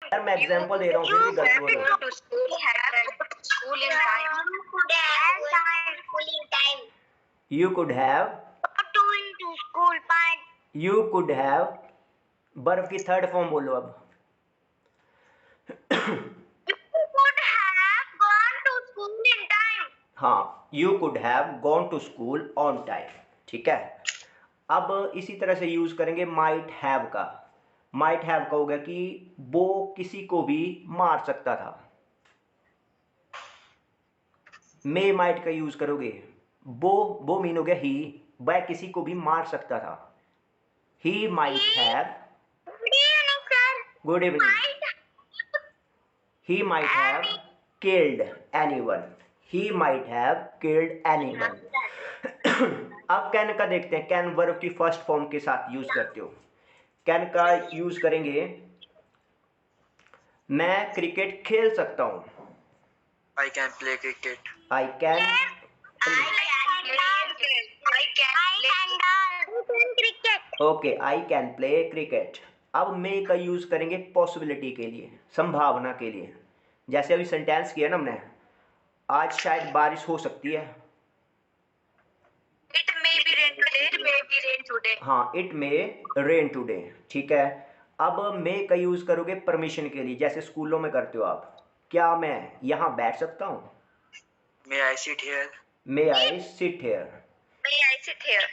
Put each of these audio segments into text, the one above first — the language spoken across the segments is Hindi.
यार मैं एग्जांपल दे रहा हूँ, फिर भी गलत बोल रहा हूँ। to school in time. You could have Going to school, but you could have बर्फ की थर्ड फॉर्म बोलो अब। you could have gone to school in time. हाँ, you could have gone to school on time, ठीक है। अब इसी तरह से यूज करेंगे might have का। might have का होगा कि वो किसी को भी मार सकता था। may might का यूज करोगे, वो मीन हो गया ही, वह किसी को भी मार सकता था। he might have, good evening, he might have killed anyone, he might have killed anyone। अब कैन का देखते हैं, कैन वर्ब की फर्स्ट फॉर्म के साथ यूज करते हो। कैन का यूज करेंगे, मैं क्रिकेट खेल सकता हूं। I can play cricket. I can, okay, I can play cricket. अब मे का यूज करेंगे पॉसिबिलिटी के लिए, संभावना के लिए। जैसे अभी सेंटेंस किया ना हमने, आज शायद बारिश हो सकती है। It may be rain today. It may be rain today. हाँ, इट मे रेन टुडे, ठीक है। अब मे का यूज करोगे परमिशन के लिए, जैसे स्कूलों में करते हो आप। क्या मैं यहाँ बैठ सकता हूँ? May I sit here? May I sit here. May I sit here?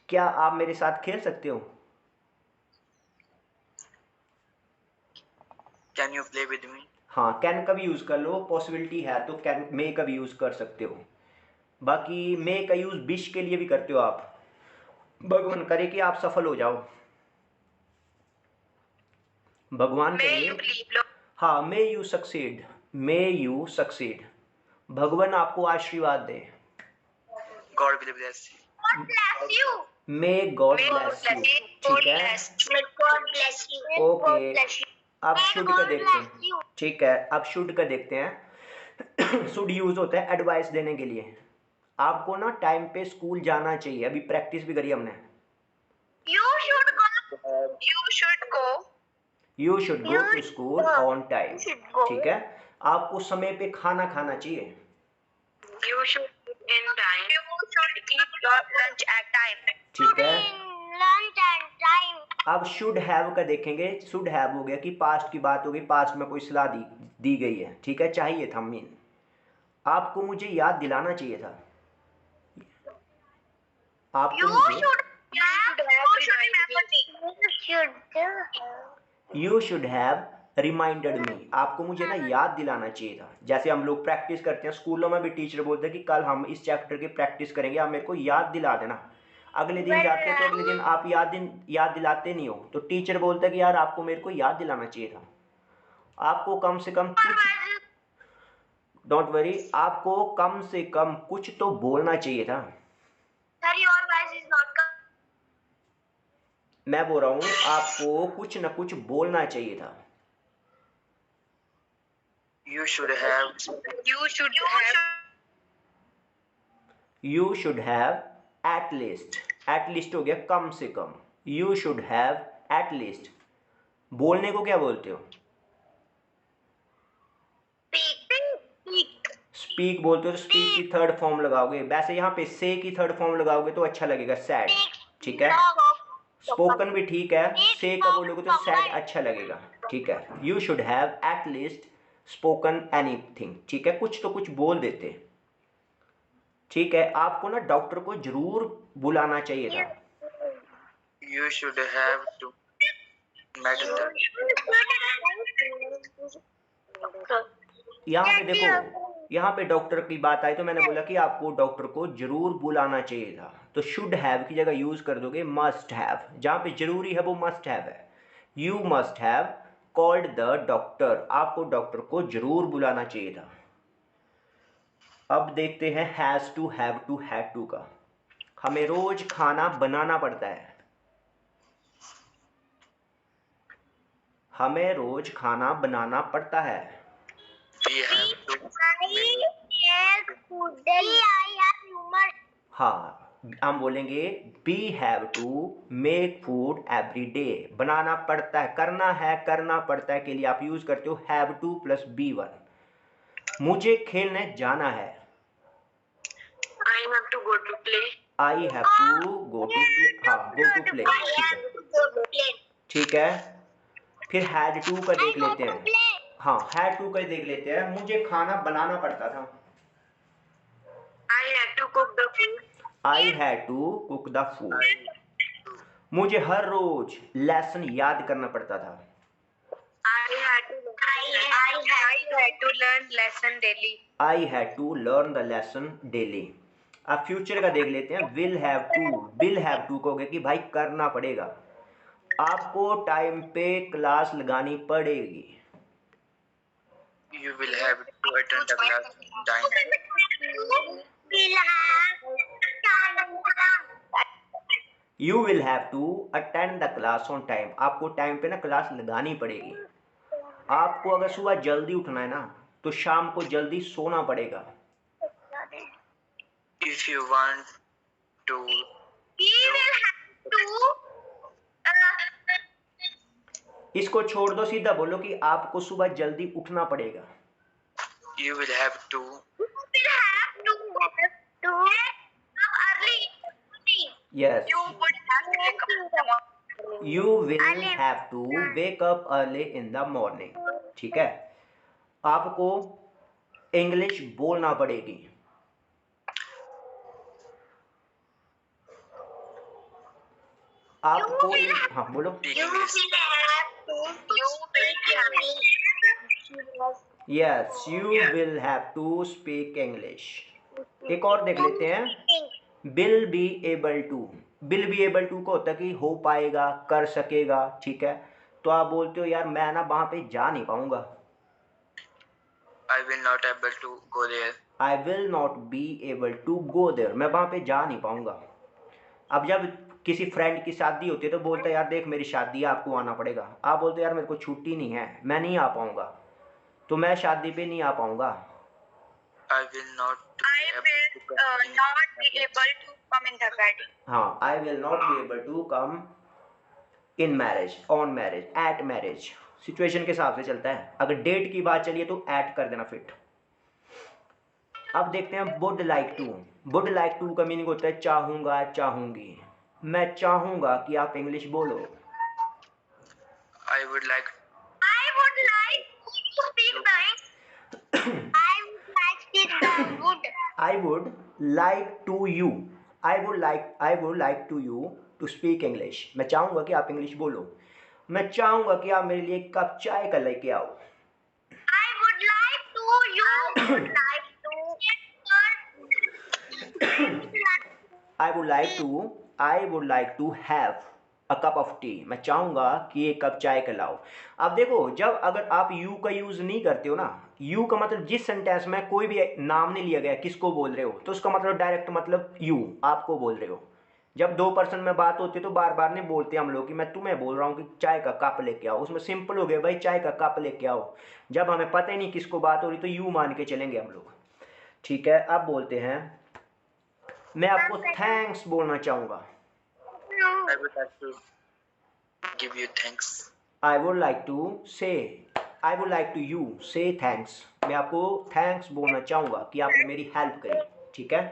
क्या आप मेरे साथ खेल सकते हो? Can you play with me? हाँ, कैन का भी यूज कर लो, पॉसिबिलिटी है तो कैन मे का भी यूज कर सकते हो। बाकी मे का यूज विश के लिए भी करते हो आप, भगवान करे कि आप सफल हो जाओ, भगवान May करे। you believe, Lord. हाँ, may you succeed, may you succeed, भगवान आपको आशीर्वाद दे। God will bless you. God bless you. May God May God bless you, bless you. ठीक है। May God bless you. May Okay. God bless you. अब May शुड का God देखते bless हैं, you. ठीक है। अब शुड का देखते हैं। शुड यूज होता है एडवाइस देने के लिए। आपको ना टाइम पे स्कूल जाना चाहिए, अभी प्रैक्टिस भी करी हमने। You should go. You should go. You should go to school on time, You should go. ठीक है। आपको समय पे खाना खाना चाहिए। You should eat in time. You should eat your lunch at time. ठीक है। Lunch at time. अब शुड हैव का देखेंगे। शुड हैव हो गया कि पास्ट की बात हो गई, पास्ट में कोई सलाह दी गई है, ठीक है। चाहिए था मीन, आपको मुझे याद दिलाना चाहिए था। आपको You मुझे should you should have reminded me, आपको मुझे ना याद दिलाना चाहिए था। जैसे हम लोग प्रैक्टिस करते हैं स्कूलों में भी, टीचर बोलते हैं कि कल हम इस चैप्टर की प्रैक्टिस करेंगे, आप मेरे को याद दिला देना। अगले दिन जाते हैं तो अगले दिन आप याद दिलाते नहीं हो, तो टीचर बोलता है कि यार आपको मेरे को याद दिलाना चाहिए था। आपको कम से कम कुछ, डोंट वरी, आपको कम से कम कुछ तो बोलना चाहिए था। मैं बोल रहा हूँ आपको कुछ न कुछ बोलना चाहिए था। You should have. You should have. You should have at least, at least हो गया कम से कम। You should have at least, बोलने को क्या बोलते हो? स्पीक बोलते हो, तो स्पीक की थर्ड फॉर्म लगाओगे। वैसे यहाँ पे से की थर्ड फॉर्म लगाओगे तो अच्छा लगेगा, सैड, ठीक है। स्पोकन भी ठीक है, से का बोलोगे तो सैड अच्छा लगेगा, ठीक है। You should have at least spoken anything, ठीक है, कुछ तो कुछ बोल देते, ठीक है। आपको ना डॉक्टर को जरूर बुलाना चाहिए था। You should have to met the. यहाँ पे देखो, यहाँ पे डॉक्टर की बात आई तो मैंने बोला कि आपको डॉक्टर को जरूर बुलाना चाहिए था, तो शुड हैव की जगह यूज कर दोगे मस्ट हैव। जहाँ पे जरूरी है वो मस्ट हैव है। You must have called the doctor, आपको डॉक्टर को जरूर बुलाना चाहिए था। अब देखते हैं has to, have to, had to का। हमें रोज खाना बनाना पड़ता है, हमें रोज खाना बनाना पड़ता है। We have to. हाँ, हम बोलेंगे we have to make food every day. बनाना पड़ता है, करना पड़ता है के लिए आप यूज करते हो have to plus V one. मुझे खेलने जाना है, I have to go to play. I have to go to play, हाँ गो टू प्ले, ठीक है। फिर हैड टू का देख लेते हैं, हाँ हैड टू का देख लेते हैं। मुझे खाना बनाना पड़ता था, I had to cook the food. I had to cook the food. मुझे हर रोज लेसन याद करना पड़ता था, I had to learn lesson daily. I had to learn the lesson daily. अब फ्यूचर का देख लेते हैं, विल हैव टू कहोगे कि भाई करना पड़ेगा, आपको टाइम पे क्लास लगानी पड़ेगी। You will have to attend the class on time. You will have to attend the class on time, आपको टाइम पे ना क्लास लगानी पड़ेगी। आपको अगर सुबह जल्दी उठना है ना तो शाम को जल्दी सोना पड़ेगा। If you want to, इसको छोड़ दो, सीधा बोलो कि आपको सुबह जल्दी उठना पड़ेगा। you will have to, yes, You would have to wake up in the morning. You will have to wake up early in the morning, ठीक है। आपको इंग्लिश बोलना पड़ेगी, आपको हाँ बोलो, speak English. Yes you will have to speak English. एक और देख लेते हैं, will be able to. Will be able to को होता है कि हो पाएगा, कर सकेगा, ठीक है। तो आप बोलते हो यार मैं ना वहां पे जा नहीं पाऊंगा, I will not able to go there. I will not be able to go there, मैं वहां पे जा नहीं पाऊंगा। अब जब किसी फ्रेंड की शादी होती है तो बोलता है यार देख मेरी शादी है, आपको आना पड़ेगा। आप बोलते हो यार मेरे को छुट्टी नहीं है, मैं नहीं आ पाऊंगा, तो मैं शादी पे नहीं आ पाऊंगा। I will not be I able will to come not be able to come in the wedding. हाँ, I will not be able to come in marriage, on marriage, at marriage. Situation के हिसाब से चलता है, अगर डेट की बात चलिए तो एट कर देना फिट। अब देखते हैं would like to. Would like to का मीनिंग होता है चाहूंगा, चाहूंगी। मैं चाहूंगा कि आप इंग्लिश बोलो, I would like I would like to speak nice. I would like to speak the wood. I would like to you, I would like to you to speak English. मैं चाहूंगा कि आप इंग्लिश बोलो, मैं चाहूंगा कि आप मेरे लिए एक कप चाय का लेके आओ। I would like to you would like to I would like to have a cup of tea. मैं चाहूंगा कि एक कप चाय का लाओ। अब देखो, जब अगर आप यू का यूज नहीं करते हो ना, यू का मतलब जिस सेंटेंस में कोई भी नाम नहीं लिया गया किसको बोल रहे हो, तो उसका मतलब डायरेक्ट मतलब यू आपको बोल रहे हो। जब दो पर्सन में बात होती है तो बार बार नहीं बोलते हम लोग कि मैं तुम्हें बोल रहा हूँ कि चाय का कप लेके आओ। उसमें सिंपल हो गया भाई, चाय का कप लेके आओ। जब हमें पता ही नहीं किसको बात हो रही तो यू मान के चलेंगे हम लोग, ठीक है। अब बोलते हैं, मैं आपको थैंक्स बोलना चाहूँगा, I would like to give you thanks. I would like to you से थैंक्स। मैं आपको थैंक्स बोलना चाहूँगा कि आपने मेरी हेल्प करी, ठीक है।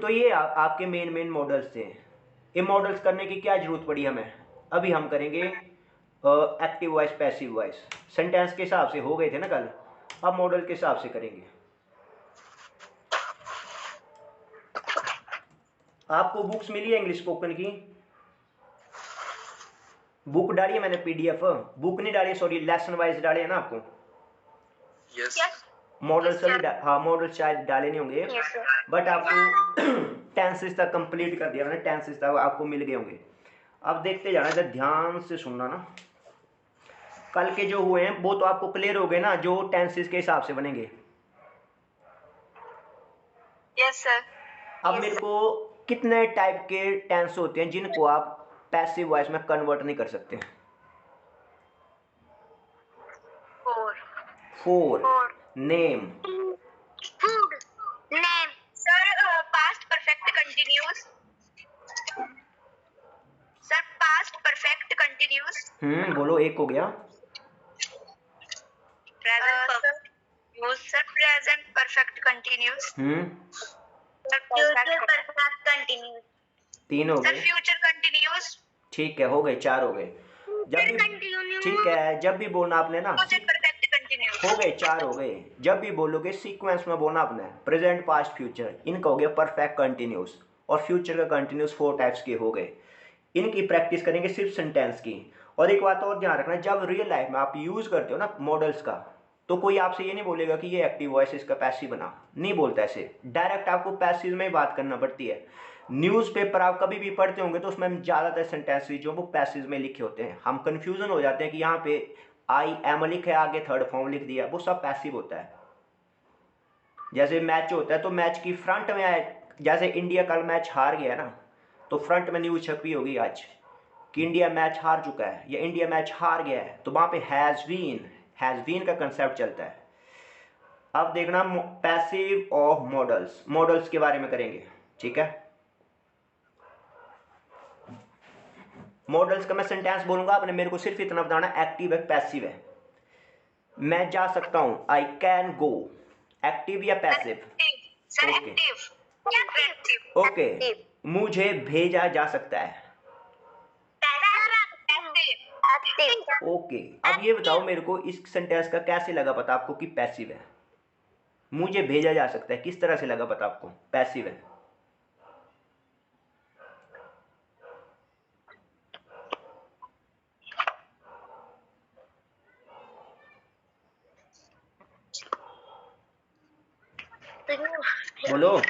तो ये आपके मेन मॉडल्स थे। ये मॉडल्स करने की क्या जरूरत पड़ी हमें, अभी हम करेंगे active voice, passive voice. Sentence के हिसाब से हो गए थे ना कल, अब मॉडल के हिसाब से करेंगे। आपको बुक्स मिली है इंग्लिश स्पोकन की? बुक डाली है मैंने पीडीएफ, बुक नहीं डाली, सॉरी लेसन वाइज डाले है ना आपको। Yes. मॉडल सभी हाँ मॉडल शायद डाले नहीं होंगे, Yes, sir. बट आपको टेंसेस तक कंप्लीट कर दिया मैंने, टेंसेस तक आपको मिल गए होंगे। अब देखते जाना, इधर ध्यान से सुनना ना। कल के जो हुए हैं वो तो आपको क्लियर हो गए ना, जो टेंसेस के हिसाब से बनेंगे। Yes, sir. अब मेरे को कितने टाइप के टेंस होते हैं जिनको आप पैसिव वॉइस में कन्वर्ट नहीं कर सकते? 4. 4। Name, Food. Name. Sir, past perfect continue. बोलो, एक हो गया। present perfect continuous, future perfect continuous, 3 हो sir गए। future continuous, ठीक है, हो गए, 4 हो गए। जब भी ठीक है, जब भी बोलना आपने ना future perfect continuous, हो गए, 4 हो गए। जब भी बोलोगे सीक्वेंस में बोलना आपने, प्रेजेंट पास्ट फ्यूचर, इनका हो गया परफेक्ट कंटिन्यूस, और फ्यूचर का कंटिन्यूस 4 टाइप्स के हो गए। इनकी प्रैक्टिस करेंगे सिर्फ सेंटेंस की। और एक बात और ध्यान रखना, जब रियल लाइफ में आप यूज़ करते हो ना मॉडल्स का, तो कोई आपसे ये नहीं बोलेगा कि ये एक्टिव वॉइस इसका पैसिव बना, नहीं बोलता ऐसे। डायरेक्ट आपको पैसिव में बात करना पड़ती है। न्यूज़पेपर आप कभी भी पढ़ते होंगे तो उसमें ज़्यादातर सेंटेंसेस जो वो पैसिव में लिखे होते हैं। हम कंफ्यूजन हो जाते हैं कि यहाँ पे आई एम लिखा है, आगे थर्ड फॉर्म लिख दिया, वो सब पैसिव होता है। जैसे मैच होता है तो मैच की फ्रंट में आए, जैसे इंडिया कल मैच हार गया ना, तो फ्रंट में न्यूज़ छपी होगी आज कि इंडिया मैच हार चुका है या इंडिया मैच हार गया है, तो वहाँ पे हैज़ बीन का कंसेप्ट चलता है। अब देखना पैसिव ऑफ मॉडल्स के बारे में करेंगे, ठीक है। मॉडल्स का मैं सेंटेंस बोलूंगा, आपने मेरे को सिर्फ इतना बताना एक्टिव है पैसिव है। मैं जा सकता हूं, आई कैन गो, एक्टिव या passive? sir Okay. active, okay. मुझे भेजा जा सकता है, active, ओके। अब ये बताओ मेरे को, इस सेंटेंस का कैसे लगा पता आपको कि पैसिव है? मुझे भेजा जा सकता है, किस तरह से लगा पता आपको पैसिव है? बोलो।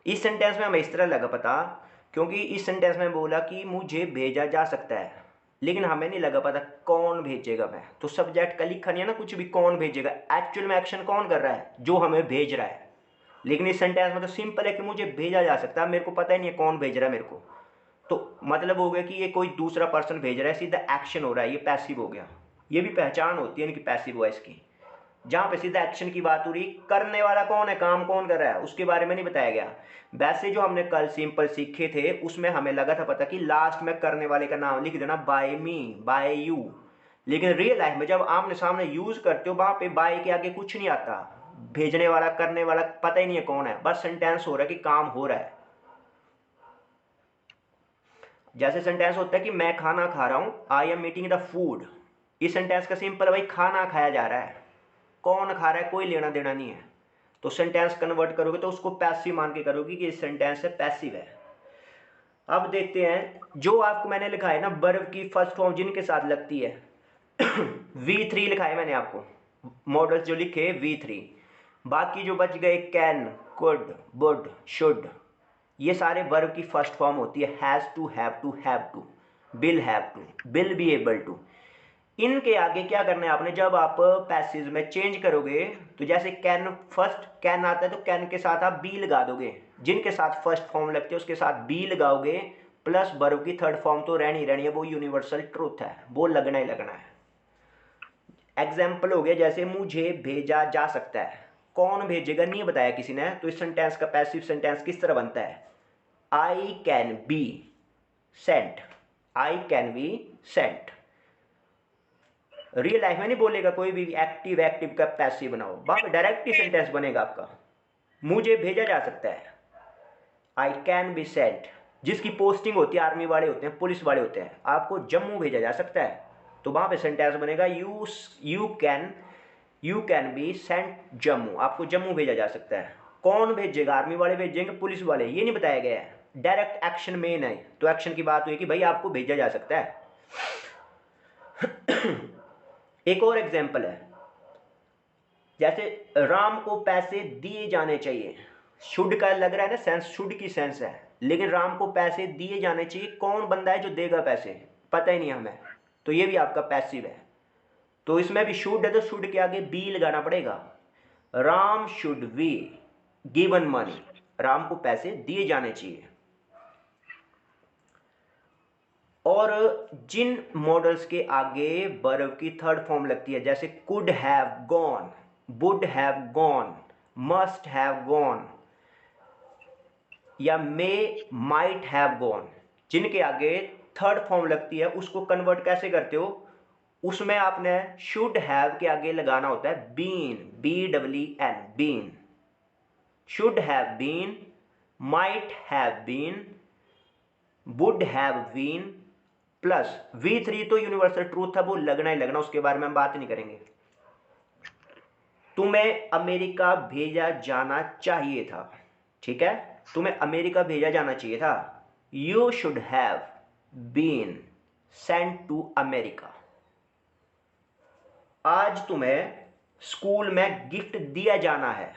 इस सेंटेंस में हमें इस तरह लगा पता, क्योंकि इस सेंटेंस में बोला कि मुझे भेजा जा सकता है, लेकिन हमें नहीं लगा पता कौन भेजेगा। मैं तो सब्जेक्ट का लिखा नहीं है ना कुछ भी, कौन भेजेगा, एक्चुअल में एक्शन कौन कर रहा है, जो हमें भेज रहा है। लेकिन इस सेंटेंस में तो सिंपल है कि मुझे भेजा जा सकता है, मेरे को पता ही नहीं है कौन भेज रहा है मेरे को, तो मतलब हो गया कि ये कोई दूसरा पर्सन भेज रहा है, सीधा एक्शन हो रहा है, ये पैसिव हो गया। ये भी पहचान होती है इनकी पैसिव वॉइस की, जहाँ पे सीधा एक्शन की बात हो रही, करने वाला कौन है, काम कौन कर रहा है, उसके बारे में नहीं बताया गया। वैसे जो हमने कल सिंपल सीखे थे उसमें हमें लगा था पता कि लास्ट में करने वाले का नाम लिख देना, बाय मी, बाय यू। लेकिन रियल लाइफ में जब आमने सामने यूज करते हो, वहां पे बाय के आगे कुछ नहीं आता, भेजने वाला करने वाला पता ही नहीं है कौन है, बस सेंटेंस हो रहा है कि काम हो रहा है। जैसे सेंटेंस होता है कि मैं खाना खा रहा हूं, I am eating the food. इस सेंटेंस का सिंपल है भाई, खाना खाया जा रहा है, कौन खा रहा है कोई लेना देना नहीं है। तो सेंटेंस कन्वर्ट करोगे तो उसको पैसिव मान के करोगे कि इस सेंटेंस से पैसिव है। अब देखते हैं, जो आपको मैंने लिखा है ना वर्ब की फर्स्ट फॉर्म जिनके साथ लगती है V3 लिखा है मैंने आपको, मॉडल्स जो लिखे V3। बाकी जो बच गए कैन, कुड, वुड, शुड, ये सारे वर्ब की फर्स्ट फॉर्म होती है has to, have to, will have to, will be able to. इनके आगे क्या करना है आपने, जब आप पैसेज में चेंज करोगे, तो जैसे कैन, फर्स्ट कैन आता है तो कैन के साथ आप बी लगा दोगे, जिनके साथ फर्स्ट फॉर्म लगते हैं उसके साथ बी लगाओगे, प्लस वर्ब की थर्ड फॉर्म तो रहनी रहनी है, वो यूनिवर्सल ट्रूथ है, वो लगना ही लगना है। एग्जाम्पल हो गया, जैसे मुझे भेजा जा सकता है, कौन भेजेगा नहीं बताया किसी ने, तो इस सेंटेंस का पैसिव सेंटेंस किस तरह बनता है, आई can be Saint, I can be Saint. Real life में नहीं बोलेगा कोई भी, एक्टिव का पैसिव बनाओ, वहां पे डायरेक्ट ही सेंटेंस बनेगा आपका, मुझे भेजा जा सकता है, आई कैन बी सेंट। जिसकी पोस्टिंग होती है, आर्मी वाले होते हैं, पुलिस वाले होते हैं, आपको जम्मू भेजा जा सकता है, तो वहां पे सेंटेंस बनेगा you can be Saint Jammu, आपको जम्मू भेजा जा सकता है। कौन भेजेगा, आर्मी वाले भेजेंगे, पुलिस वाले, ये नहीं बताया गया है, डायरेक्ट एक्शन मेन है, तो एक्शन की बात हुई कि भाई आपको भेजा जा सकता है। एक और एग्जाम्पल है, जैसे राम को पैसे दिए जाने चाहिए, शुड का लग रहा है ना सेंस, शुड की सेंस है, लेकिन राम को पैसे दिए जाने चाहिए, कौन बंदा है जो देगा पैसे, पता ही नहीं हमें, तो ये भी आपका पैसिव है। तो इसमें भी शुड है तो शुड के आगे बी लगाना पड़ेगा, Ram should be given money, Ram को पैसे दिए जाने चाहिए। और जिन मॉडल्स के आगे वर्ब की थर्ड फॉर्म लगती है, जैसे could have gone, would have gone, must have gone, या मे माइट हैव गॉन, जिनके आगे थर्ड फॉर्म लगती है उसको कन्वर्ट कैसे करते हो, उसमें आपने शुड हैव के आगे लगाना होता है been, BEEN, been. Should have been, might have been, would have been plus V3 तो यूनिवर्सल ट्रूथ था, वो लगना ही लगना, उसके बारे में हम बात नहीं करेंगे। तुम्हें अमेरिका भेजा जाना चाहिए था, ठीक है, तुम्हें अमेरिका भेजा जाना चाहिए था। You should have been sent to America. आज तुम्हें स्कूल में गिफ्ट दिया जाना है,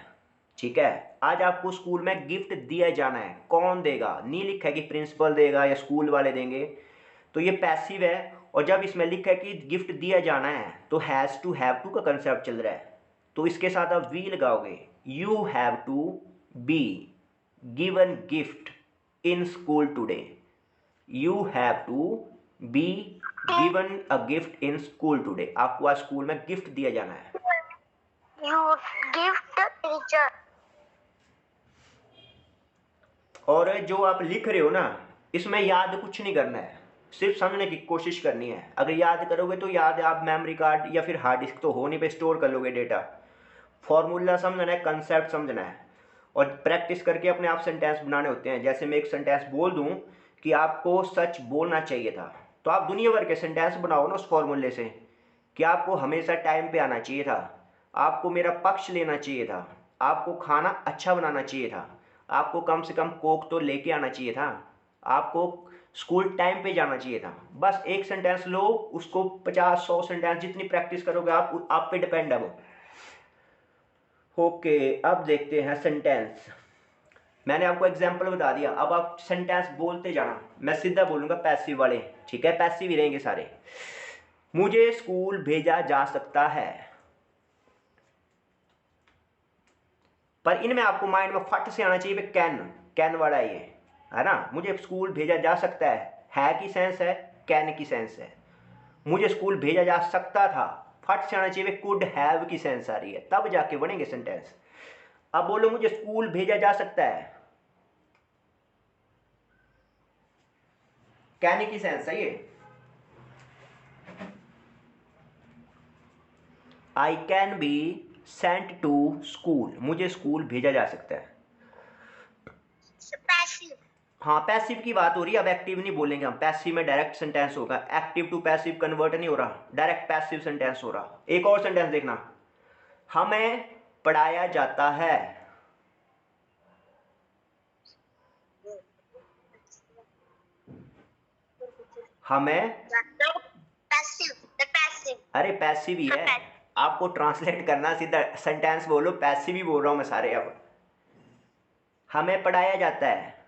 ठीक है, आज आपको स्कूल में गिफ्ट दिया जाना है। कौन देगा, नहीं लिखा है कि प्रिंसिपल देगा या स्कूल वाले देंगे, तो ये पैसिव है। और जब इसमें लिखा है कि गिफ्ट दिया जाना है तो हैज़ टू हैव टू का कंसेप्ट चल रहा है, तो इसके साथ आप वी लगाओगे। You have to be given gift in school today. You have to be given a gift in school today. आपको आज स्कूल में गिफ्ट दिया जाना है। You give the teacher. और जो आप लिख रहे हो ना, इसमें याद कुछ नहीं करना है, सिर्फ समझने की कोशिश करनी है। अगर याद करोगे तो याद आप मेमोरी कार्ड या फिर हार्ड डिस्क तो होने पे स्टोर कर लोगे डेटा। फॉर्मूला समझना है, कंसेप्ट समझना है, और प्रैक्टिस करके अपने आप सेंटेंस बनाने होते हैं। जैसे मैं एक सेंटेंस बोल दूं कि आपको सच बोलना चाहिए था, तो आप दुनिया भर के सेंटेंस बनाओ ना उस फॉर्मूले से, कि आपको हमेशा टाइम पे आना चाहिए था, आपको मेरा पक्ष लेना चाहिए था, आपको खाना अच्छा बनाना चाहिए था, आपको कम से कम कोक तो लेके आना चाहिए था, आपको स्कूल टाइम पे जाना चाहिए था। बस एक सेंटेंस लो, उसको 50-100 सेंटेंस जितनी प्रैक्टिस करोगे आप पे डिपेंड है वो। ओके, अब देखते हैं सेंटेंस। मैंने आपको एग्जाम्पल बता दिया, अब आप सेंटेंस बोलते जाना। मैं सीधा बोलूंगा पैसिव वाले, ठीक है, पैसिव ही रहेंगे सारे। मुझे स्कूल भेजा जा सकता है, पर इनमें आपको माइंड में फट से आना चाहिए कैन वर्ड है ये, है ना। मुझे स्कूल भेजा जा सकता है की सेंस है, कैन की सेंस है। मुझे स्कूल भेजा जा सकता था, फट से आना चाहिए कुड हैव की सेंस आ रही है, तब जाके बनेंगे सेंटेंस। अब बोलो मुझे स्कूल भेजा जा सकता है, कैन की सेंस है ये। I can be sent to school, मुझे स्कूल भेजा जा सकता है। Passive. हाँ, पैसिव की बात हो रही है, अब एक्टिव नहीं बोलेंगे हम। पैसिव में डायरेक्ट सेंटेंस होगा, एक्टिव टू पैसिव कन्वर्ट नहीं हो रहा, डायरेक्ट पैसिव सेंटेंस हो रहा। एक और सेंटेंस देखना, हमें पढ़ाया जाता है। हमें, Passive. The passive. अरे पैसिव ही है, आपको ट्रांसलेट करना, सीधा सेंटेंस बोलो, पैसिव ही बोल रहा हूं मैं सारे। अब हमें पढ़ाया जाता है,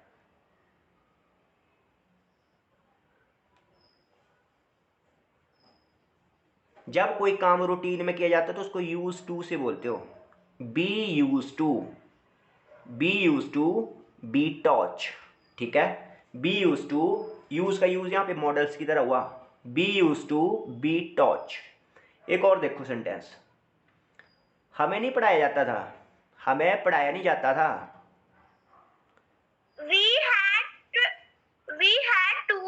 जब कोई काम रूटीन में किया जाता है तो उसको यूज टू से बोलते हो। Be use to, be use to be touch, ठीक है। बी यूज टू, यूज का यूज यहाँ पे मॉडल्स की तरह हुआ। Be use to be touch. एक और देखो सेंटेंस, हमें नहीं पढ़ाया जाता था, हमें पढ़ाया नहीं जाता था। We had to.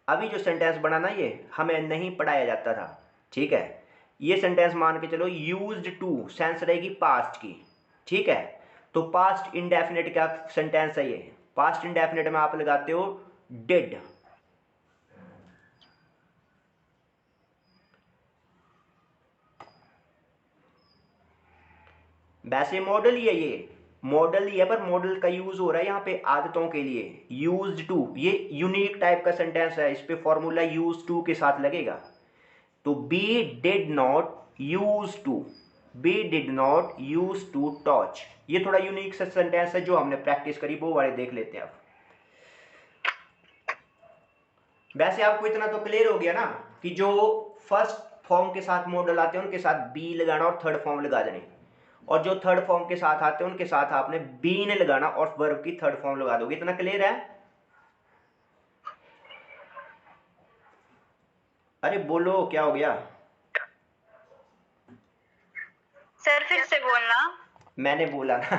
अभी जो सेंटेंस बना ना ये, हमें नहीं पढ़ाया जाता था, ठीक है। ये सेंटेंस मान के चलो यूज्ड टू सेंस रहेगी पास्ट की, ठीक है। तो पास्ट इंडेफिनिट का सेंटेंस है ये। पास्ट इंडेफिनिट में आप लगाते हो डिड। वैसे मॉडल ही है ये, मॉडल ही है, पर मॉडल का यूज हो रहा है यहाँ पे आदतों के लिए। यूज्ड टू ये यूनिक टाइप का सेंटेंस है, इस पे फॉर्मूला यूज टू के साथ लगेगा। तो be did not use to, be did not use to touch, ये थोड़ा यूनिक सा सेंटेंस है जो हमने प्रैक्टिस करी, वो वाले देख लेते हैं अब। वैसे आपको इतना तो क्लियर हो गया ना कि जो फर्स्ट फॉर्म के साथ मॉडल आते हैं उनके साथ बी लगाना और थर्ड फॉर्म लगा देने, और जो थर्ड फॉर्म के साथ आते हैं उनके साथ आपने बी ने लगाना और वर्ब की थर्ड फॉर्म लगा दोगे। इतना क्लियर है? अरे बोलो क्या हो गया? सर फिर से बोलना। मैंने बोला ना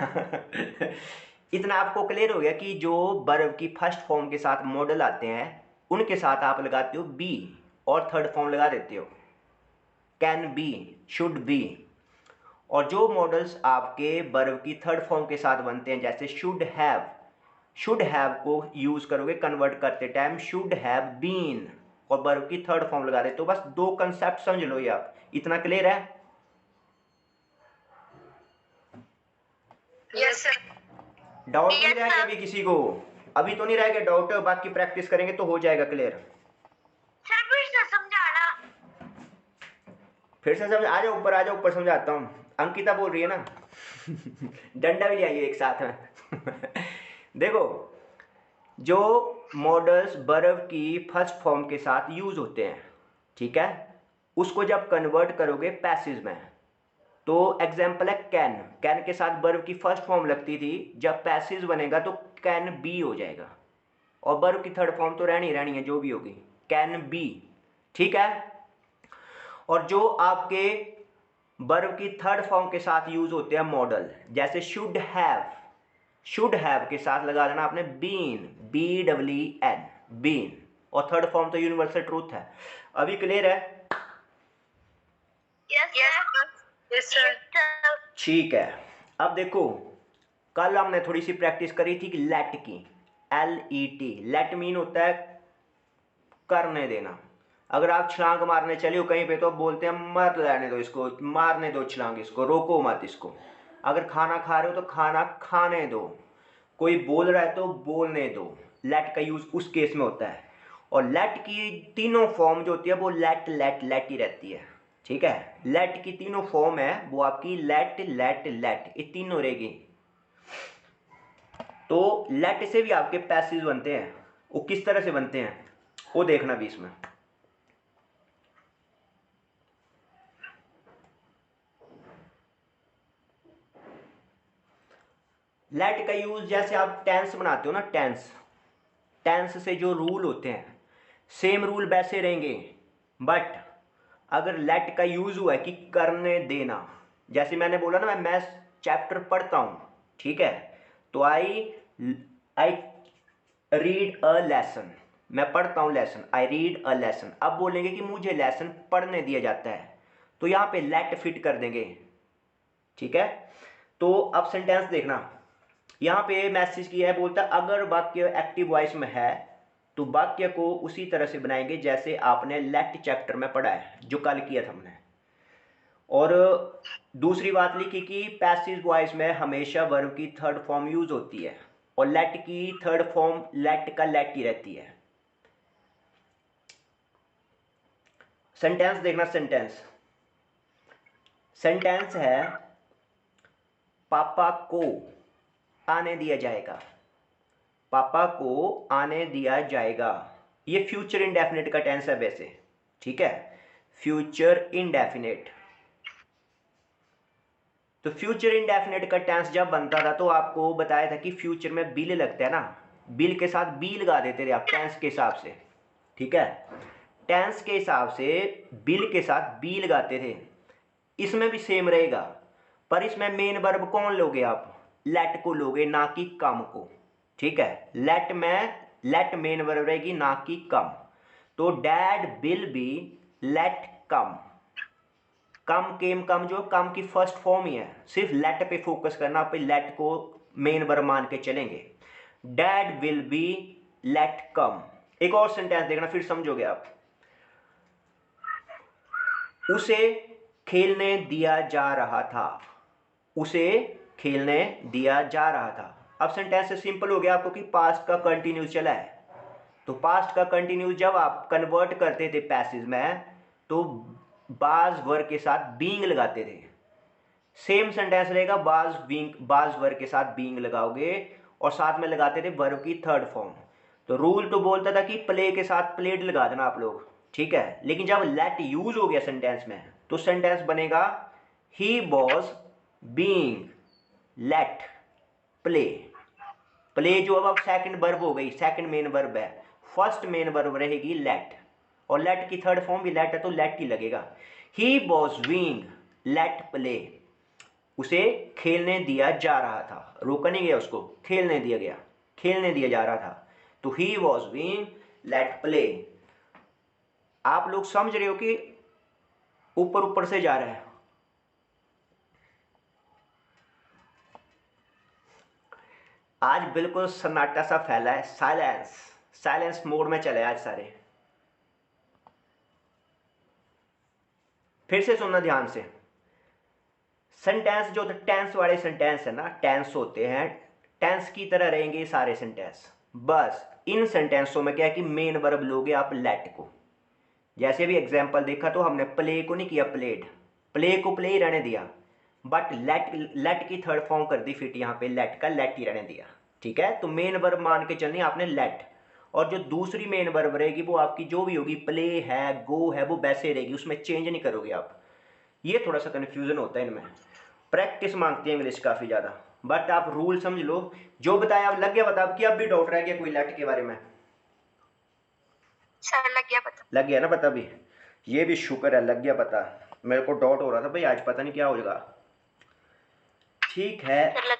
इतना आपको क्लियर हो गया कि जो वर्ब की फर्स्ट फॉर्म के साथ मॉडल आते हैं उनके साथ आप लगाते हो बी और थर्ड फॉर्म लगा देते हो, कैन बी, शुड बी। और जो मॉडल्स आपके वर्ब की थर्ड फॉर्म के साथ बनते हैं जैसे शुड हैव को यूज करोगे कन्वर्ट करते टाइम शुड हैव बीन और वर्ब की थर्ड फॉर्म लगा देते हो। बस दो कंसेप्ट समझ लो ये आप, इतना क्लियर है? Yes sir. डाउट तो नहीं Yes, रह गया sir. अभी किसी को? अभी तो नहीं रह गया डाउट, बाकी प्रैक्टिस करेंगे तो हो जाएगा क्लियर। सर फिर से समझाना। फिर से समझ, आ जाओ ऊपर, आ जाओ ऊपर समझाता हूँ। अंकिता बोल रही है ना डंडा भी ले आइए एक साथ में देखो, जो मॉडल्स वर्ब की फर्स्ट फॉर्म के साथ यूज होते हैं, ठीक है, उसको जब कन्वर्ट करोगे पैसिव में, तो एग्जाम्पल है कैन। कैन के साथ वर्ब की फर्स्ट फॉर्म लगती थी, जब पैसिव बनेगा तो कैन बी हो जाएगा और वर्ब की थर्ड फॉर्म तो रहनी रहनी है जो भी होगी, कैन बी, ठीक है। और जो आपके वर्ब की थर्ड फॉर्म के साथ यूज होते हैं मॉडल, जैसे शुड हैव के साथ लगा देना आपने बीन, BEEN, बीन, और थर्ड फॉर्म तो यूनिवर्सल ट्रूथ है। अभी क्लियर है? Yes sir. Yes sir. ठीक है। अब देखो, कल हमने थोड़ी सी प्रैक्टिस करी थी कि लेट की, LET, लेट मीन होता है करने देना। अगर आप छलांग मारने चले हो कहीं पे तो बोलते हैं मर लेने दो इसको, मारने दो छलांग इसको, रोको मत इसको। अगर खाना खा रहे हो तो खाना खाने दो, कोई बोल रहा है तो बोलने दो। लेट का यूज उस केस में होता है। और लेट की तीनों फॉर्म जो होती है वो लेट लेट लेट ही रहती है, ठीक है। लेट की तीनों फॉर्म है वो आपकी लेट लेट लेट, ये तीनों रहेगी। तो लेट से भी आपके पैसिव बनते हैं, वो किस तरह से बनते हैं वो देखना भी इसमें। लेट का यूज जैसे आप टेंस बनाते हो ना, टेंस से जो रूल होते हैं सेम रूल वैसे रहेंगे, बट अगर लेट का यूज हुआ है कि करने देना, जैसे मैंने बोला ना मैं चैप्टर पढ़ता हूं, ठीक है, तो आई रीड अ लेसन, मैं पढ़ता हूं lesson, I read a lesson. अब बोलेंगे कि मुझे लेसन पढ़ने दिया जाता है, तो यहां पे लेट फिट कर देंगे, ठीक है। तो अब सेंटेंस देखना, यहाँ पे मैसेज किया है, बोलता है अगर वाक्य एक्टिव वॉइस में है तो वाक्य को उसी तरह से बनाएंगे जैसे आपने लेट चैप्टर में पढ़ा है, जो कल किया था हमने। और दूसरी बात लिखी कि पैसिव वॉइस में हमेशा वर्ब की थर्ड फॉर्म यूज होती है और लेट की थर्ड फॉर्म लेट का लेट ही रहती है। सेंटेंस देखना, सेंटेंस है पापा को आने दिया जाएगा, पापा को आने दिया जाएगा। ये फ्यूचर इंडेफिनिट का टेंस है वैसे, ठीक है, फ्यूचर इंडेफिनिट। तो फ्यूचर इंडेफिनिट का टेंस जब बनता था तो आपको बताया था कि फ्यूचर में बिल लगता है ना, बिल के साथ बी लगा देते थे आप टेंस के हिसाब से, ठीक है, टेंस के हिसाब से बिल के साथ बी लगाते थे। इसमें भी सेम रहेगा, पर इसमें मेन वर्ब कौन लोगे आप, लेट को लोगे, ना कि कम को, ठीक है। लेट में लेट मेन वर्ब रहेगी, ना कि कम। तो डैड विल बी लेट कम, कम केम कम जो कम की फर्स्ट फॉर्म ही है, सिर्फ लेट पे फोकस करना, पे लेट को मेन वर्ब मान के चलेंगे। डैड विल बी लेट कम। एक और सेंटेंस देखना फिर समझोगे आप, उसे खेलने दिया जा रहा था, उसे खेलने दिया जा रहा था। अब सेंटेंस से सिंपल हो गया आपको कि पास्ट का कंटिन्यूस चला है, तो पास्ट का कंटिन्यूस जब आप कन्वर्ट करते थे पैसिव में तो बाज वर्ब के साथ बीइंग लगाते थे। सेम सेंटेंस रहेगा, बाज वर्ब के साथ बीइंग लगाओगे और साथ में लगाते थे वर्ब की थर्ड फॉर्म। तो रूल तो बोलता था कि प्ले के साथ प्लेड लगा देना आप लोग, ठीक है, लेकिन जब लेट यूज हो गया सेंटेंस में तो सेंटेंस बनेगा he was being let play. Play जो अब सेकंड वर्ब हो गई, सेकंड मेन वर्ब है, फर्स्ट मेन वर्ब रहेगी लेट, और लेट की थर्ड फॉर्म भी लेट है तो लेट ही लगेगा। He was being let play, उसे खेलने दिया जा रहा था, रोका नहीं गया उसको, खेलने दिया गया, खेलने दिया जा रहा था। तो he was being let play. आप लोग समझ रहे हो कि ऊपर ऊपर से जा रहा है। आज बिल्कुल सन्नाटा सा फैला है, साइलेंस, साइलेंस मोड में चले आज सारे। फिर से सुनना ध्यान से। सेंटेंस जो टेंस वाले सेंटेंस है ना, टेंस होते हैं, टेंस की तरह रहेंगे ये सारे सेंटेंस। बस इन सेंटेंसों में क्या है कि मेन वर्ब लोगे आप लेट को। जैसे भी एग्जाम्पल देखा तो हमने प्ले को नहीं किया प्लेड, प्ले को प्ले ही रहने दिया, बट लेट, लेट की थर्ड फॉर्म कर दी फिट, यहाँ पे लेट का लेट ही रहने दिया। ठीक है, तो मेन वर्ब मान के चलनी आपने लेट, और जो दूसरी मेन वर्ब रहेगी वो आपकी जो भी होगी, प्ले है, गो है, वो वैसे रहेगी, उसमें चेंज नहीं करोगे आप। ये थोड़ा सा कन्फ्यूजन होता है इनमें, प्रैक्टिस मांगती है इंग्लिश काफ़ी ज़्यादा, बट आप रूल समझ लो। जो बताया अब लग गया पता, अब कि अब भी डाउट रह गया कोई लेट के बारे में? सर लग गया पता। लग गया ना पता भी? ये भी शुक्र है लग गया पता, मेरे को डाउट हो रहा था भाई आज पता नहीं क्या होगा। ठीक है, सर लग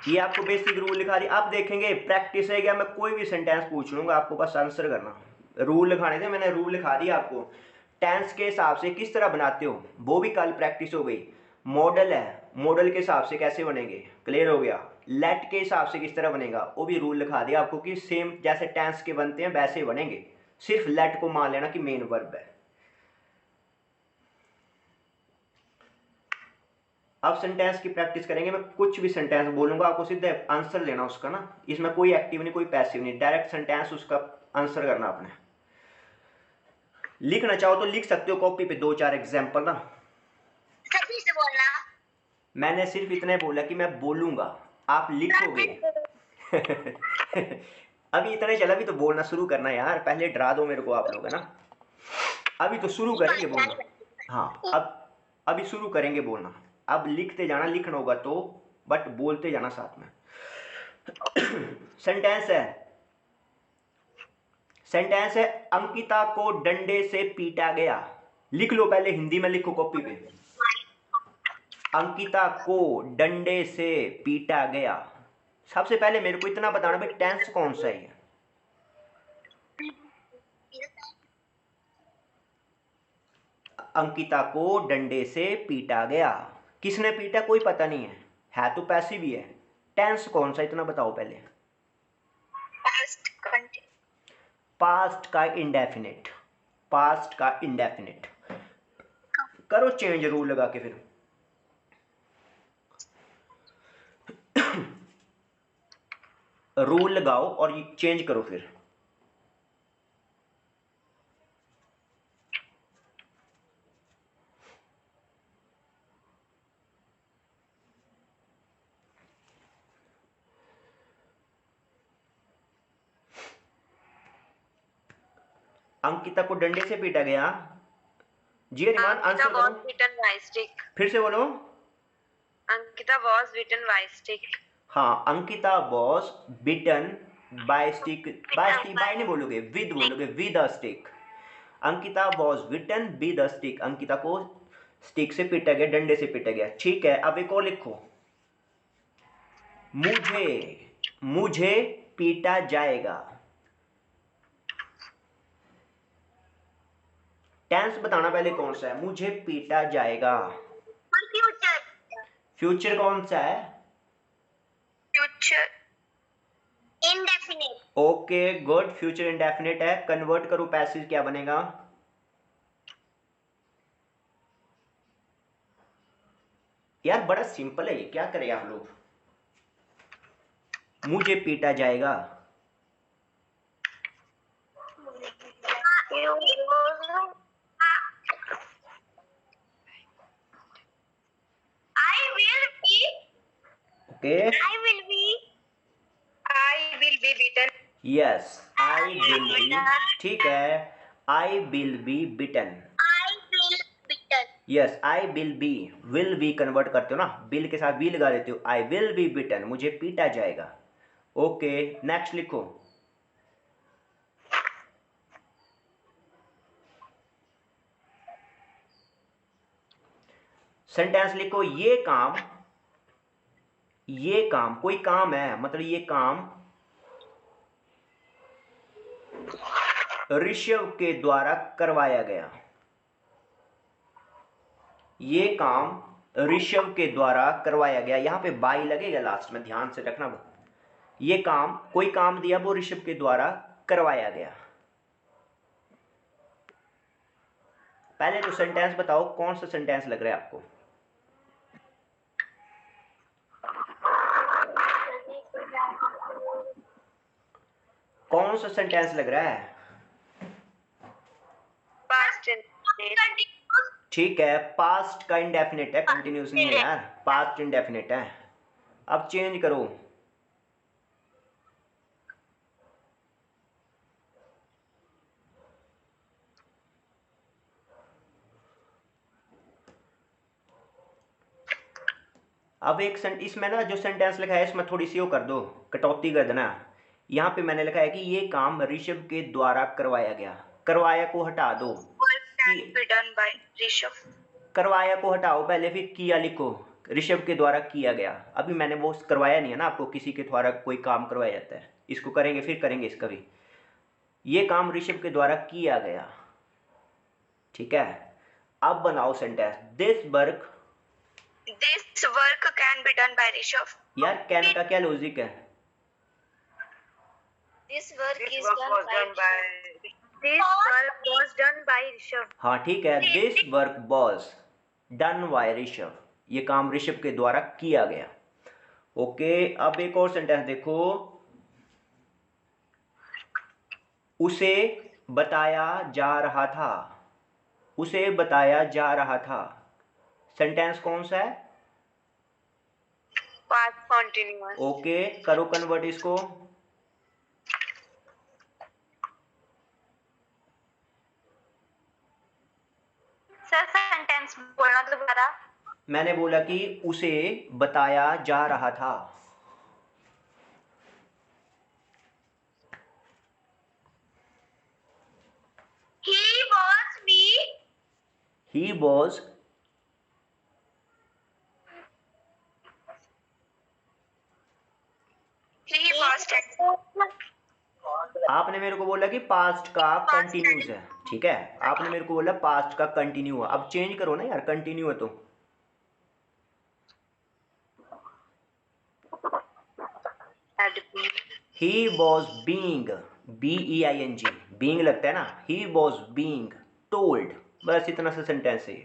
ये आपको बेसिक रूल लिखा दी। आप देखेंगे प्रैक्टिस है क्या, मैं कोई भी सेंटेंस पूछ लूंगा आपको बस आंसर करना। रूल लिखाने थे, मैंने रूल लिखा दिया आपको। टेंस के हिसाब से किस तरह बनाते हो वो भी कल प्रैक्टिस हो गई। मॉडल है, मॉडल के हिसाब से कैसे बनेंगे, क्लियर हो गया। लेट के हिसाब से किस तरह बनेगा वो भी रूल लिखा दिया आपको कि सेम जैसे टेंस के बनते हैं वैसे बनेंगे, सिर्फ लेट को मान लेना कि मेन वर्ब है। अब सेंटेंस की प्रैक्टिस करेंगे। मैं कुछ भी सेंटेंस बोलूंगा आपको सीधे आंसर लेना उसका ना, इसमें कोई एक्टिव नहीं कोई पैसिव नहीं, डायरेक्ट सेंटेंस उसका आंसर करना आपने। लिखना चाहो तो लिख सकते हो कॉपी पे 2-4 एग्जांपल ना। सर फिर से बोलना। मैंने सिर्फ इतने बोला कि मैं बोलूंगा, आप लिखोगे। अभी इतने चला, अभी तो बोलना शुरू करना यार, पहले डरा दो मेरे को आप लोग है ना। अभी तो शुरू करेंगे बोलना। हाँ, अब अभी शुरू करेंगे बोलना। अब लिखते जाना, लिखना होगा तो, बट बोलते जाना साथ में। सेंटेंस है, सेंटेंस है अंकिता को डंडे से पीटा गया। लिख लो, पहले हिंदी में लिखो कॉपी पे। अंकिता को डंडे से पीटा गया। सबसे पहले मेरे को इतना बताना भाई टेंस कौन सा है। अंकिता को डंडे से पीटा गया, किसने पीटा कोई पता नहीं है तो पैसिव ही है। टेंस कौन सा इतना बताओ पहले। Past continue. पास्ट का इंडेफिनिट, पास्ट का इंडेफिनिट। करो चेंज रूल लगा के फिर। रूल लगाओ और ये चेंज करो फिर। अंकिता को डंडे से पीटा गया। जी रिमान आंसर was करो, beaten by stick. फिर से बोलो। Ankita was beaten by stick. हाँ, Ankita was beaten by stick, by stick, by नहीं बोलोगे, विद बोलोगे, with a stick. Ankita was beaten with a stick, Ankita को स्टिक से पीटा गया, डंडे से पीटा गया। ठीक है, अब एक और लिखो, मुझे, मुझे पीटा जाएगा। टेंस बताना पहले कौन सा है, मुझे पीटा जाएगा। फ्यूचर। फ्यूचर कौन सा है? Future indefinite. Okay good, future indefinite है। कन्वर्ट करो पैसिव, क्या बनेगा? यार बड़ा सिंपल है ये, क्या करें आप लोग। मुझे पीटा जाएगा, I will be. Okay, I will be. I will be beaten. Yes, I will be, ठीक है, I will be beaten. I will beaten. Yes, I will be convert करते हो ना, बिल के साथ बी लगा देते हो, आई विल बी बिटन, मुझे पीटा जाएगा। ओके नेक्स्ट लिखो, सेंटेंस लिखो, ये काम कोई काम है, मतलब ये काम ऋषभ के द्वारा करवाया गया। ये काम ऋषभ के द्वारा करवाया गया। यहां पे बाई लगेगा लास्ट में, ध्यान से रखना। ये काम, कोई काम दिया वो ऋषभ के द्वारा करवाया गया। पहले तो सेंटेंस बताओ, कौन सा सेंटेंस लग रहा है आपको? कौन सा सेंटेंस लग रहा है? Past indefinite. ठीक है, पास्ट का इंडेफिनिट है, कंटिन्यूस नहीं है यार, पास्ट इंडेफिनिट है। अब चेंज करो। अब इसमें ना जो सेंटेंस लिखा है इसमें थोड़ी सी वो कर दो, कटौती कर देना। यहाँ पे मैंने लिखा है कि ये काम ऋषभ के द्वारा करवाया गया। करवाया को हटा दो, Work can be done by Rishabh. करवाया को हटाओ पहले, फिर किया लिखो, ऋषभ के द्वारा किया गया। अभी मैंने वो करवाया नहीं है ना आपको, किसी के द्वारा कोई काम करवाया जाता है, इसको करेंगे फिर करेंगे इसका भी। ये काम ऋषभ के द्वारा किया गया, ठीक है। अब बनाओ sentence, this work. This work can be done by Rishabh. यार कैन का क्या लॉजिक है? This work This is work done was by done by. This work was done by Rishabh. हाँ ठीक है, this work was done by Rishabh. ये काम ऋषभ के द्वारा किया गया। ओके, अब एक और सेंटेंस देखो, उसे बताया जा रहा था। उसे बताया जा रहा था, सेंटेंस कौन सा है? Past continuous. ओके, करो कन्वर्ट इसको। सर सेंटेंस बोलना दोबारा। मैंने बोला कि उसे बताया जा रहा था। He was me. He was, He was आपने मेरे को बोला कि पास्ट का कंटिन्यूस है, ठीक है। आपने मेरे को बोला पास्ट का कंटिन्यू है। अब चेंज करो ना यार, कंटिन्यू है तो had been. He was being, BEING, being लगता है ना। ही वॉज बीइंग टोल्ड, बस इतना सा सेंटेंस है।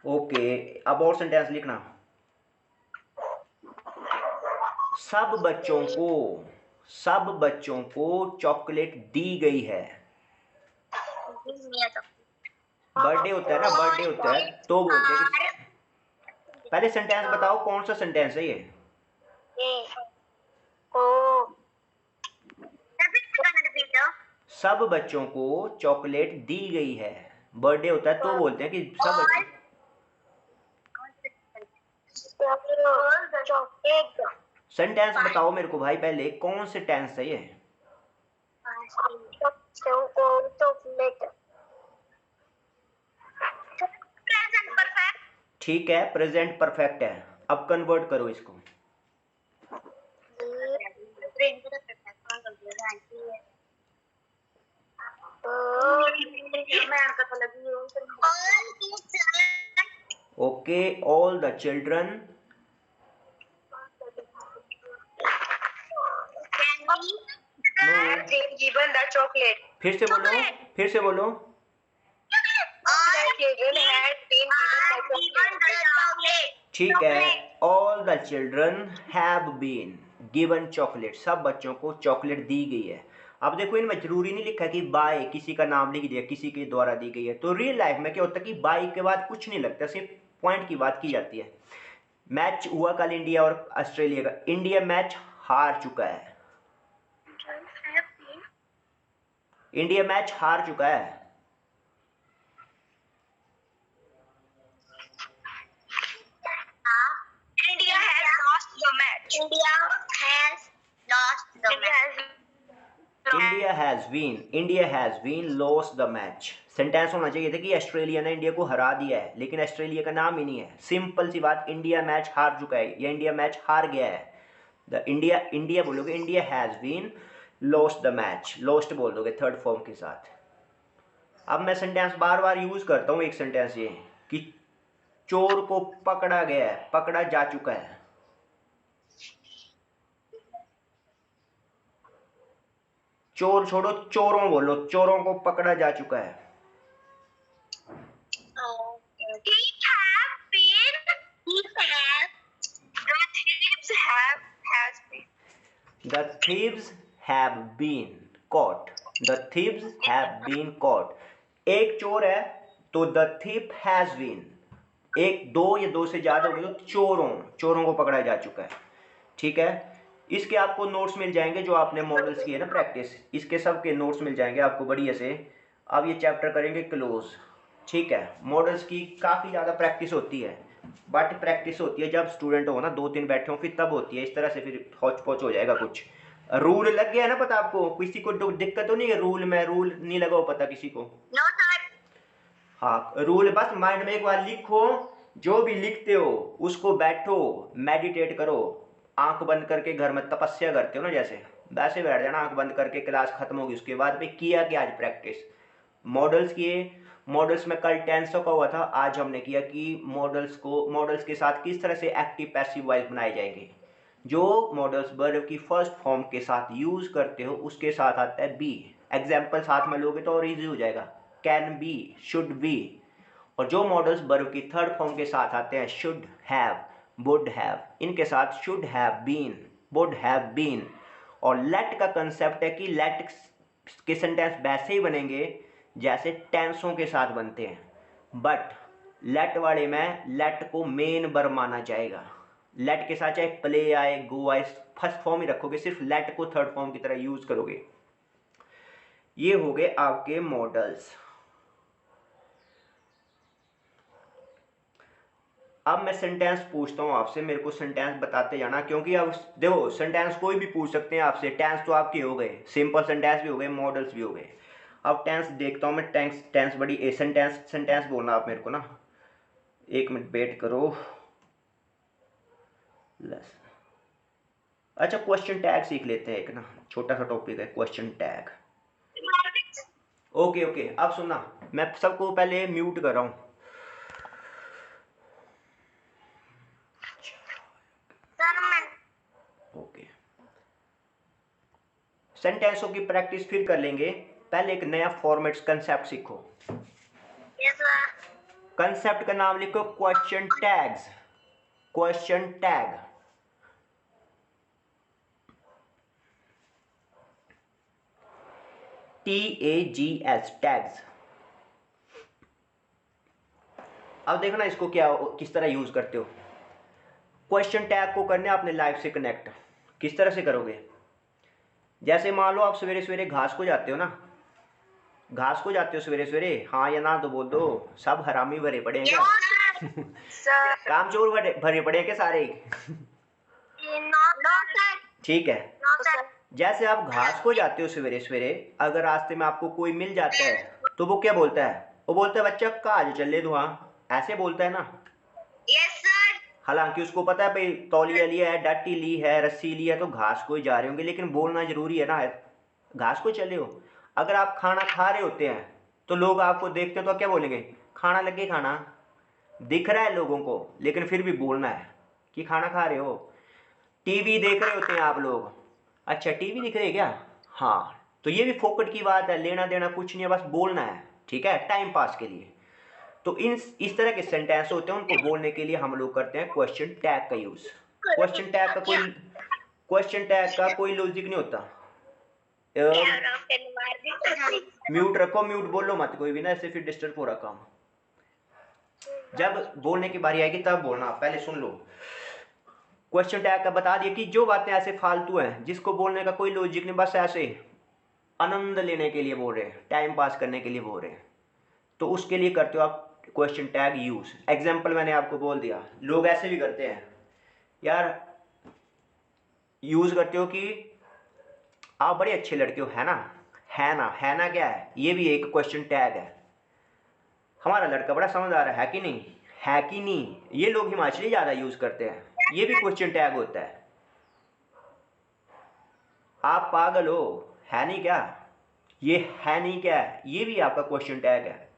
ओके, अब और सेंटेंस लिखना। सब बच्चों को चॉकलेट दी गई है। बर्थडे होता है ना, बर्थडे होता है तो बोलते हैं कि, पहले सेंटेंस बताओ कौन सा सेंटेंस है ये? सब बच्चों को चॉकलेट दी गई है। बर्थडे होता है तो बोलते हैं कि सब बच्चों। सेंटेंस बताओ मेरे को भाई, पहले कौन से टेंस है ये? ठीक है, प्रेजेंट परफेक्ट है। अब कन्वर्ट करो इसको। Okay, all the children Given the chocolate. फिर से बोलो, फिर से बोलो। The children had been given the chocolate. ठीक है, all the children have been given chocolate. सब बच्चों को चॉकलेट दी गई है। अब देखो, इनमें जरूरी नहीं लिखा कि बाय, किसी का नाम लिख दिया, किसी के द्वारा दी गई है। तो रियल लाइफ में क्या होता है कि बाय के बाद कुछ नहीं लगता, सिर्फ पॉइंट की बात की जाती है। मैच हुआ कल इंडिया और ऑस्ट्रेलिया का। इंडिया मैच हार चुका है, इंडिया मैच हार चुका है। India has lost the match. India has lost the match. India has been lost the match. Sentence होना चाहिए था कि ऑस्ट्रेलिया ने इंडिया को हरा दिया है, लेकिन ऑस्ट्रेलिया का नाम ही नहीं है। सिंपल सी बात, इंडिया मैच हार चुका है या इंडिया मैच हार गया है। द इंडिया बोलोगे, India has been lost the match, lost बोल दोगे थर्ड फॉर्म के साथ। अब मैं सेंटेंस बार बार यूज करता हूँ। एक सेंटेंस ये कि चोर को पकड़ा गया है, पकड़ा जा चुका है। चोर छोड़ो, चोरों बोलो, चोरों को पकड़ा जा चुका है। The thieves have been caught. The thieves have been caught. एक चोर है तो the thief has been, एक दो या दो से ज्यादा हो गए तो चोरों को पकड़ा जा चुका है। ठीक है, इसके आपको नोट्स मिल जाएंगे जो आपने मॉडल्स किए ना प्रैक्टिस, इसके सब के नोट्स मिल जाएंगे आपको बढ़िया से। अब ये चैप्टर करेंगे क्लोज। ठीक है, मॉडल्स की काफ़ी ज़्यादा प्रैक्टिस होती है, बट प्रैक्टिस होती है जब स्टूडेंट हो ना, 2-3 बैठे हो, फिर तब होती है। इस तरह से फिर हौच पौच हो जाएगा कुछ। रूल लग गया है ना पता आपको? किसी को दिक्कत तो नहीं है रूल में? रूल नहीं लगा हो पता किसी को? No, sir. हाँ, रूल बस माइंड में एक बार लिखो। जो भी लिखते हो उसको बैठो, मेडिटेट करो, आंख बंद करके घर में तपस्या करते हो ना, जैसे वैसे बैठ जाना आंख बंद करके। क्लास खत्म होगी उसके बाद में किया कि आज प्रैक्टिस मॉडल्स किए। मॉडल्स में कल टेंसों का हुआ था, आज हमने किया कि मॉडल्स के साथ किस तरह से एक्टिव पैसिव वॉइस बनाए जाएंगे। जो मॉडल्स वर्ब की फर्स्ट फॉर्म के साथ यूज करते हो उसके साथ आता है बी। एग्जाम्पल साथ में लोगे तो और इजी हो जाएगा, कैन बी, शुड बी। और जो मॉडल्स वर्ब की थर्ड फॉर्म के साथ आते हैं, शुड हैव, वुड हैव, इनके साथ should have been, would have been. और लेट का कंसेप्ट है कि लेट के सेंटेंस वैसे ही बनेंगे जैसे टेंसों के साथ बनते हैं, बट लेट वाले में लेट को मेन वर्ब माना जाएगा। लेट के साथ चाहे प्ले आए, गो आए, फर्स्ट फॉर्म ही रखोगे, सिर्फ लेट को थर्ड फॉर्म की तरह यूज करोगे। ये हो गए आपके मॉडल्स। अब मैं सेंटेंस पूछता हूँ आपसे, मेरे को सेंटेंस बताते जाना, क्योंकि अब देखो सेंटेंस कोई भी पूछ सकते हैं आपसे। टेंस तो आपके हो गए, सिंपल सेंटेंस भी हो गए, मॉडल्स भी हो गए। अब टेंस देखता हूँ मैं। टेंस बड़ी सेंटेंस बोलना आप मेरे को ना, 1 मिनट वेट करो। अच्छा, क्वेश्चन टैग सीख लेते हैं एक ना, छोटा सा टॉपिक है क्वेश्चन टैग। ओके, अब सुनना, मैं सबको पहले म्यूट कर रहा हूँ। ओके, सेंटेंसों की प्रैक्टिस फिर कर लेंगे, पहले एक नया फॉर्मेट कंसेप्ट सीखो। Yes, sir. कंसेप्ट का नाम लिखो question tags. Question tag, TAGS, tags. अब देखो ना इसको क्या, किस तरह यूज करते हो। क्वेश्चन टैग को करने अपने लाइफ से कनेक्ट। किस तरह से करोगे? जैसे मान लो आप सवेरे सवेरे घास को जाते हो ना, घास को जाते हो सवेरे सवेरे, हाँ या ना तो बोल दो। सब हरामी भरे पड़े हैं क्या? No, sir. Sir. कामचोर भरे पड़े हैं क्या सारे? No, sir. ठीक है, No, sir. जैसे आप घास को जाते हो सवेरे सवेरे, अगर रास्ते में आपको कोई मिल जाता है तो वो क्या बोलता है? वो बोलता है बच्चा काज चले धुआं, ऐसे बोलता है ना। Yes, sir. हालांकि उसको पता है भाई तौलिया लिया है, डाटी ली है, रस्सी ली है, तो घास को ही जा रहे होंगे, लेकिन बोलना जरूरी है ना, घास को चले हो। अगर आप खाना खा रहे होते हैं तो लोग आपको देखते हैं तो क्या बोलेंगे? खाना लगे खाना। दिख रहा है लोगों को लेकिन फिर भी बोलना है कि खाना खा रहे हो। टीवी देख रहे होते हैं आप लोग, अच्छा टीवी दिख रही है क्या? हाँ, तो ये भी फोकट की बात है, लेना देना कुछ नहीं है, बस बोलना है। ठीक है, टाइम पास के लिए। तो इस तरह के सेंटेंस होते हैं, उनको बोलने के लिए हम लोग करते हैं क्वेश्चन टैग का यूज। क्वेश्चन टैग का कोई लॉजिक नहीं होता। म्यूट रखो, म्यूट बोलो मत कोई भी ना, ऐसे फिर डिस्टर्ब हो रहा काम। जब बोलने की बारी आएगी तब बोलना, पहले सुन लो। क्वेश्चन टैग का बता दिया कि जो बातें ऐसे फालतू हैं, जिसको बोलने का कोई लॉजिक नहीं, बस ऐसे आनंद लेने के लिए बोल रहे हैं, टाइम पास करने के लिए बोल रहे हैं, तो उसके लिए करते हो आप क्वेश्चन टैग यूज। एग्जाम्पल मैंने आपको बोल दिया। लोग ऐसे भी करते हैं यार, यूज करते हो कि आप बड़े अच्छे लड़के हो, है ना? है ना क्या है? ये भी एक क्वेश्चन टैग है। हमारा लड़का बड़ा समझदार है कि नहीं? है कि नहीं? ये लोग हिमाचली ज़्यादा यूज़ करते हैं, ये भी क्वेश्चन टैग होता है। आप पागल हो, है नहीं क्या? ये है नहीं क्या है? ये भी आपका क्वेश्चन टैग है।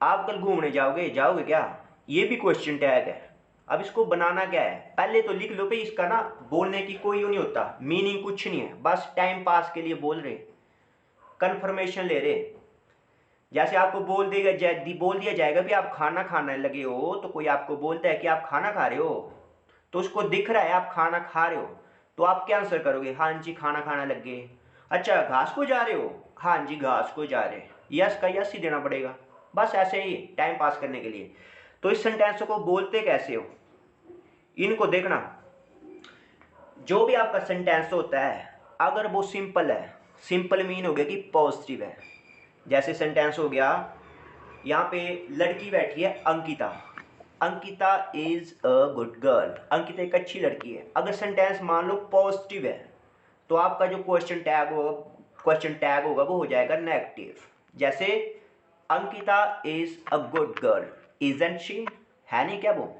आप कल घूमने जाओगे क्या? ये भी क्वेश्चन टैग है। अब इसको बनाना क्या है? पहले तो लिख लो भाई, इसका ना बोलने की कोई नहीं होता, मीनिंग कुछ नहीं है, बस टाइम पास के लिए बोल रहे, कंफर्मेशन ले रहे। जैसे आपको बोल दिया जाएगा भी आप खाना खाने लगे हो, तो कोई आपको बोलता है कि आप खाना खा रहे हो, तो उसको दिख रहा है आप खाना खा रहे हो, तो आप क्या आंसर करोगे? हाँ जी खाना खाने लग गए। अच्छा घास को जा रहे हो? हाँ जी घास को जा रहे। यस का यस ही देना पड़ेगा, बस ऐसे ही टाइम पास करने के लिए। तो इस सेंटेंस को बोलते कैसे हो, इनको देखना। जो भी आपका सेंटेंस होता है, अगर वो सिंपल है, सिंपल मीन हो गया कि पॉजिटिव है। जैसे सेंटेंस हो गया, यहाँ पे लड़की बैठी है Ankita, Ankita is a good girl, Ankita एक अच्छी लड़की है। अगर सेंटेंस मान लो पॉजिटिव है, तो आपका जो क्वेश्चन टैग होगा वो हो जाएगा नेगेटिव। जैसे Ankita is a good girl, isn't she, है नहीं क्या वो?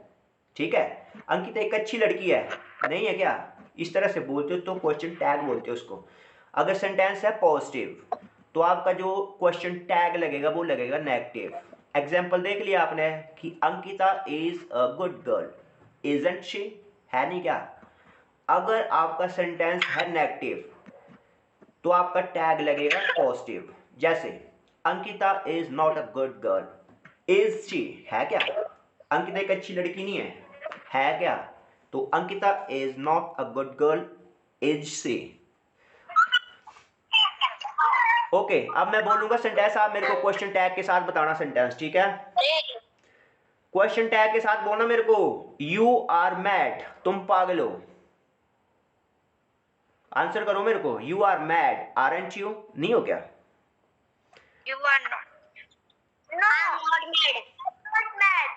ठीक है, अंकिता एक अच्छी लड़की है, नहीं है क्या? इस तरह से बोलते हो तो क्वेश्चन टैग बोलते हो उसको। अगर सेंटेंस है पॉजिटिव, तो आपका जो क्वेश्चन टैग लगेगा वो लगेगा नेगेटिव। एग्जाम्पल देख लिया आपने कि Ankita is a good girl, isn't she, है नहीं क्या? अगर आपका सेंटेंस है नेगेटिव, तो आपका टैग लगेगा पॉजिटिव। जैसे Ankita is not a good girl, is she, है क्या? अंकिता एक अच्छी लड़की नहीं है क्या? तो Ankita is not a good girl, is she. Okay, अब मैं बोलूंगा सेंटेंस, आप मेरे को क्वेश्चन टैग के साथ बताना सेंटेंस, ठीक है? क्वेश्चन टैग के साथ बोलना मेरे को, यू आर मैड, तुम पागल हो। आंसर करो मेरे को, you are mad, aren't you, नहीं हो क्या? You are not. No, I'm not mad. I'm not mad.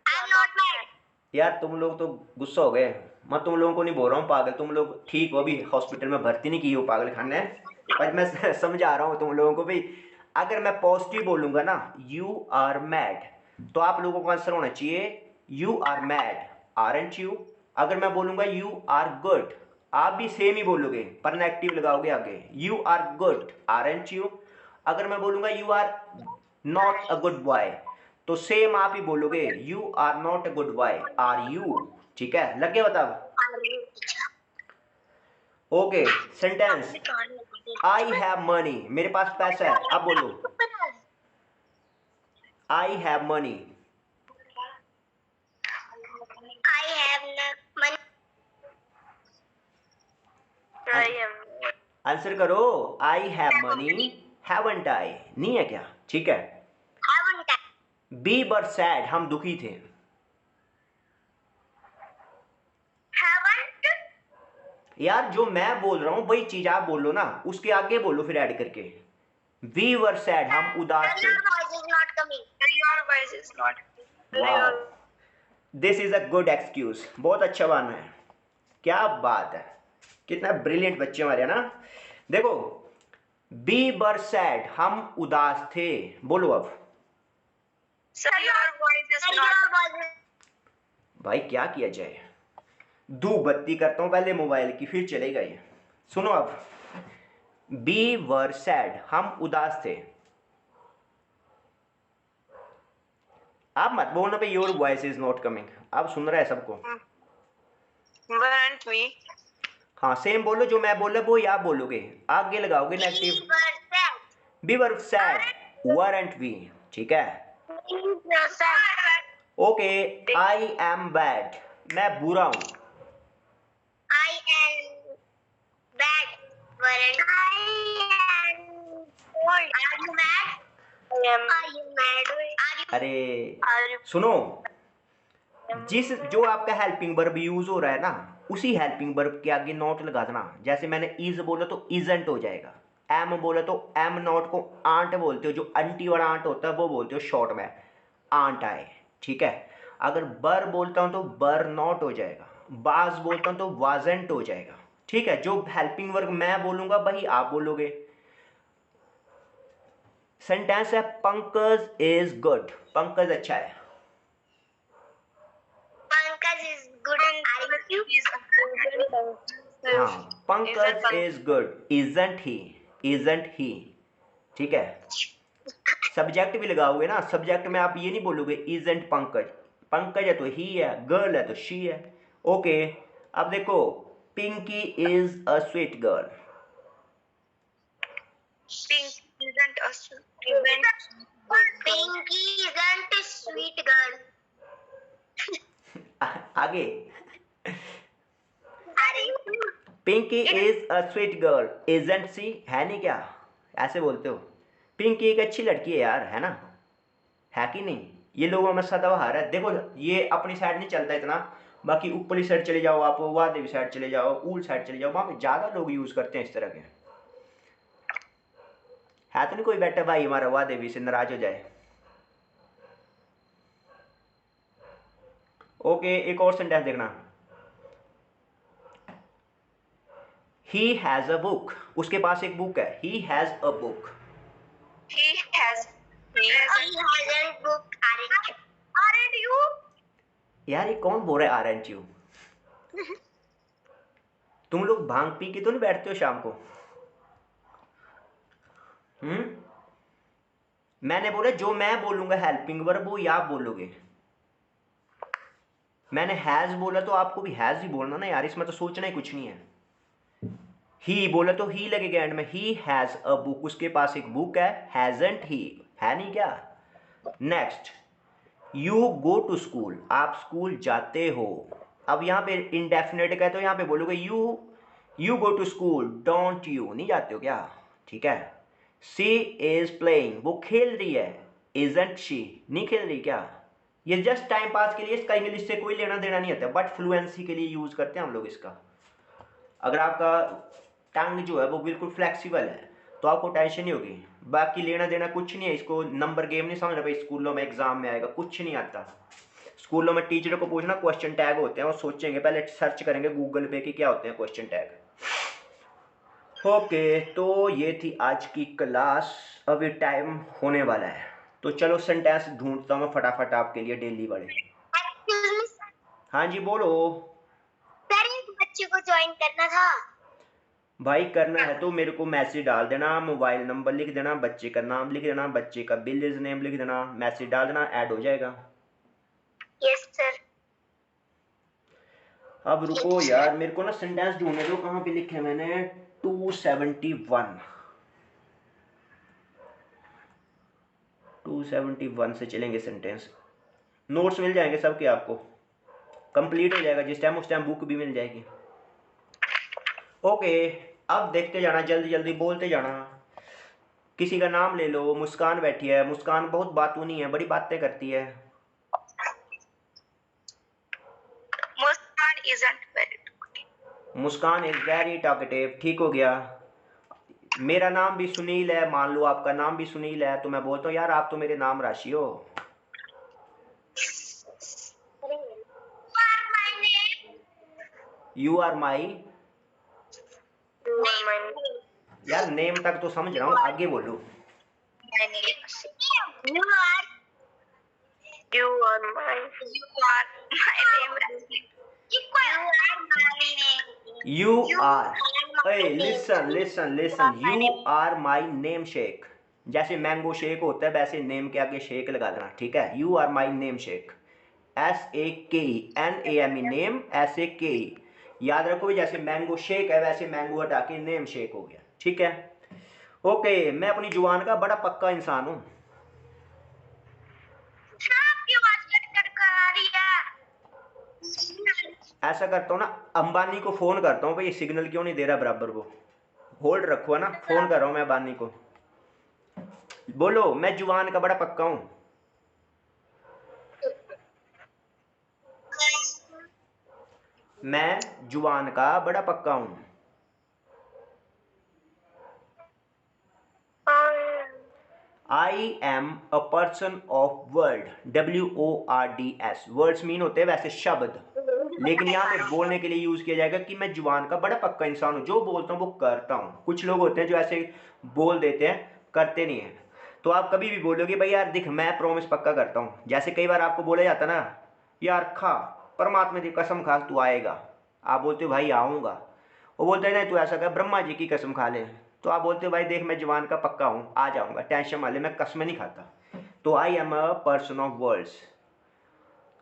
I'm not mad. यार तुम लोग तो गुस्सा हो गए, मैं तुम लोगों को नहीं बोल रहा हूँ पागल, तुम लोग ठीक हो, अभी हॉस्पिटल में भर्ती नहीं की हो पागल खाने, पर मैं समझा रहा हूँ तुम लोगों को भी। अगर मैं पॉजिटिव बोलूँगा ना, यू आर मैड, तो आप लोगों का आंसर होना चाहिए you are mad, aren't you. अगर मैं बोलूँगा यू आर गुड, आप भी सेम ही बोलोगे पर नेगेटिव लगाओगे आगे, you are good, aren't you. अगर मैं बोलूँगा you are not a good boy, तो सेम आप ही बोलोगे you are not a good boy, are you. ठीक है, लग गया बताओ? Okay, sentence, I have money, मेरे पास पैसा है, अब बोलो I have money. I have no money. I am. Answer करो, I have money, haven't I, नहीं है क्या? ठीक है। Haven't I? B were sad, हम दुखी थे। Haven't? यार जो मैं बोल रहा हूँ वही चीज आप बोलो ना, उसके आगे बोलो फिर ऐड करके। वी वर सैड, हम उदास थे। Your voice is not coming. Your voice is not. वाह, this is a good excuse, बहुत अच्छा बना है, क्या बात है, कितना ब्रिलियंट बच्चे हमारे, है ना? देखो, बी वर सैड, हम उदास थे, बोलो अब। Sir, your voice is Sir, not. your voice is भाई क्या किया जाए, धूप बत्ती करता हूँ पहले मोबाइल की, फिर चलेगा ये। सुनो अब, बी वर सैड, हम उदास थे। आप मत बोलना भाई your voice is not coming, अब सुन रहा है सबको। Weren't we? हाँ सेम बोलो, जो मैं बोल रहा वो ही आप बोलोगे, आगे लगाओगे negative. we were sad. Be were sad, weren't we, ठीक है? We were sad. Okay, I am bad, मैं बुरा हूँ। I am bad. Weren't I am cold. Are you mad? I am. Are you mad? Are you? अरे Are you? सुनो, जिस जो आपका हेल्पिंग वर्ब यूज हो रहा है ना, उसी हेल्पिंग वर्ब के आगे नॉट लगा देना। जैसे मैंने इज बोला तो इजंट हो जाएगा, एम बोला तो एम नॉट को आंट बोलते हो, जो अंटी वाला आंट होता है वो बोलते हो शॉर्ट में, आंट आए, ठीक है? अगर बर बोलता हूँ तो बर नॉट हो जाएगा, बाज बोलता हूँ तो वाजेंट हो जाएगा, ठीक है, जो हेल्पिंग वर्ब मैं बोलूंगा वही आप बोलोगे। सेंटेंस है पंकज इज गुड, पंकज अच्छा है। Pankaj is good. Aren't you? हाँ, Pankaj is good, isn't he, isn't he, ठीक है। सब्जेक्ट भी लगाओगे ना, सब्जेक्ट में आप ये नहीं बोलोगे इजंट पंकज, पंकज है तो ही है, गर्ल है तो शी है। ओके, अब देखो, Pinky is a sweet girl. Pink isn't a student. Pinky isn't a sweet girl. आगे, Aren't you? Pinky is a sweet girl, isn't she, है नहीं क्या, ऐसे बोलते हो। पिंकी एक अच्छी लड़की है यार, है ना, है कि नहीं। ये लोगों में सदाबहार है। देखो ये अपनी साइड नहीं चलता इतना, बाकी ऊपरी साइड चले जाओ आप, वादेवी साइड चले जाओ, ऊल साइड चले जाओ, वहाँ पे ज़्यादा लोग यूज़ करते हैं इस तरह के। है तो नहीं कोई बैठा भाई हमारा वादेवी से नाराज हो जाए। ओके, एक और सेंटेंस देखना, ही हैज़ अ बुक, उसके पास एक बुक है, he has a book. He has. He hasn't booked. Aren't you? Aren't you? यार ये कौन बोल रहा है आर एन यू? तुम लोग भांग पी के तो नहीं बैठते हो शाम को? मैंने बोला जो मैं बोलूंगा हेल्पिंग वर्ब वो आप बोलोगे। मैंने हैज बोला तो आपको भी हैज ही बोलना ना यार, इसमें तो सोचना ही कुछ नहीं है। ही बोला तो ही लगेगा एंड में, ही हैज अ बुक, उसके पास एक बुक है, हैजंट ही, है नहीं क्या। Next, you go to school, आप स्कूल जाते हो। अब यहाँ पे इंडेफिनेट का है तो यहाँ पे बोलोगे you go to school, don't you, नहीं जाते हो क्या, ठीक है। सी इज प्लेइंग, वो खेल रही है, इजंट शी, नहीं खेल रही क्या। ये जस्ट टाइम पास के लिए, इसका इंग्लिश से कोई लेना देना नहीं आता, बट फ्लुएंसी के लिए यूज करते हैं हम लोग इसका। अगर आपका टंग जो है वो बिल्कुल फ्लेक्सिबल है तो आपको टेंशन नहीं होगी, बाकी लेना देना कुछ नहीं है। इसको नंबर गेम नहीं समझना भाई, स्कूलों में एग्जाम में आएगा, कुछ नहीं आता। स्कूलों में टीचर को पूछना क्वेश्चन टैग होते हैं, वो सोचेंगे पहले सर्च करेंगे गूगल पे कि क्या होते हैं क्वेश्चन टैग। ओके, तो ये थी आज की क्लास, अभी टाइम होने वाला है, तो चलो सेंटेंस ढूंढता हूँ मैं फटाफट आपके लिए डेली वाले। Excuse me, sir. हाँ जी बोलो। सर एक बच्चे को ज्वाइन करना था। भाई करना है तो मेरे को मैसेज डाल देना, मोबाइल नंबर लिख देना, बच्चे का नाम लिख देना, बच्चे का विलेज नेम लिख देना, मैसेज डाल देना, ऐड हो जाएगा। Yes sir. अब रुको यार, मेरे को ना सेंटेंस ढूंढने दो, कहाँ पे लिखे मैंने, 271 से चलेंगे सेंटेंस। नोट्स मिल जाएंगे सबके, आपको कंप्लीट हो जाएगा जिस टाइम उस टाइम बुक भी मिल जाएगी। ओके, अब देखते जाना, जल्दी जल्दी बोलते जाना। किसी का नाम ले लो, मुस्कान बैठी है, मुस्कान बहुत बातूनी है, बड़ी बातें करती है। Muskan isn't very talkative. Muskan is very talkative, ठीक हो गया। मेरा नाम भी सुनील है, मान लो आपका नाम भी सुनील है, तो मैं बोलता हूँ यार आप तो मेरे नाम राशि हो। यू आर माई, यार नेम तक तो समझ रहा हूँ, आगे बोलो। You are my name, Rashmi. You are, listen listen listen, you are my name shake. जैसे मैंगो शेक होता है वैसे नेम के आगे शेक लगा देना, ठीक है। You are my name shake, SAKE, name, SAKE, याद रखो जैसे मैंगो शेक है वैसे मैंगो हटा के नेम शेक हो गया, ठीक है। ओके, मैं अपनी जुबान का बड़ा पक्का इंसान हूँ। ऐसा करता हूँ ना, अंबानी को फोन करता हूँ, भाई सिग्नल क्यों नहीं दे रहा बराबर को, होल्ड रखो है ना, फोन कर रहा हूँ मैं अंबानी को। बोलो, मैं जुबान का बड़ा पक्का हूँ। मैं जुबान का बड़ा पक्का हूँ। I am a person of word, WORDS, words mean होते हैं वैसे शब्द, लेकिन यहाँ पे बोलने के लिए यूज़ किया जाएगा कि मैं जुबान का बड़ा पक्का इंसान हूँ, जो बोलता हूँ वो करता हूँ। कुछ लोग होते हैं जो ऐसे बोल देते हैं, करते नहीं हैं। तो आप कभी भी बोलोगे भाई यार देख मैं प्रॉमिस पक्का करता हूँ, जैसे कई बार आपको बोला जाता ना यार खा परमात्मा की कसम खा तू आएगा, आप बोलते हो भाई आऊँगा। वो बोलते हैं नहीं तू ऐसा कर ब्रह्मा जी की कसम खा ले, तो आप बोलते हो भाई देख मैं जुबान का पक्का हूँ आ जाऊँगा, टेंशन मत ले मैं कसमें नहीं खाता। तो I am a person of words.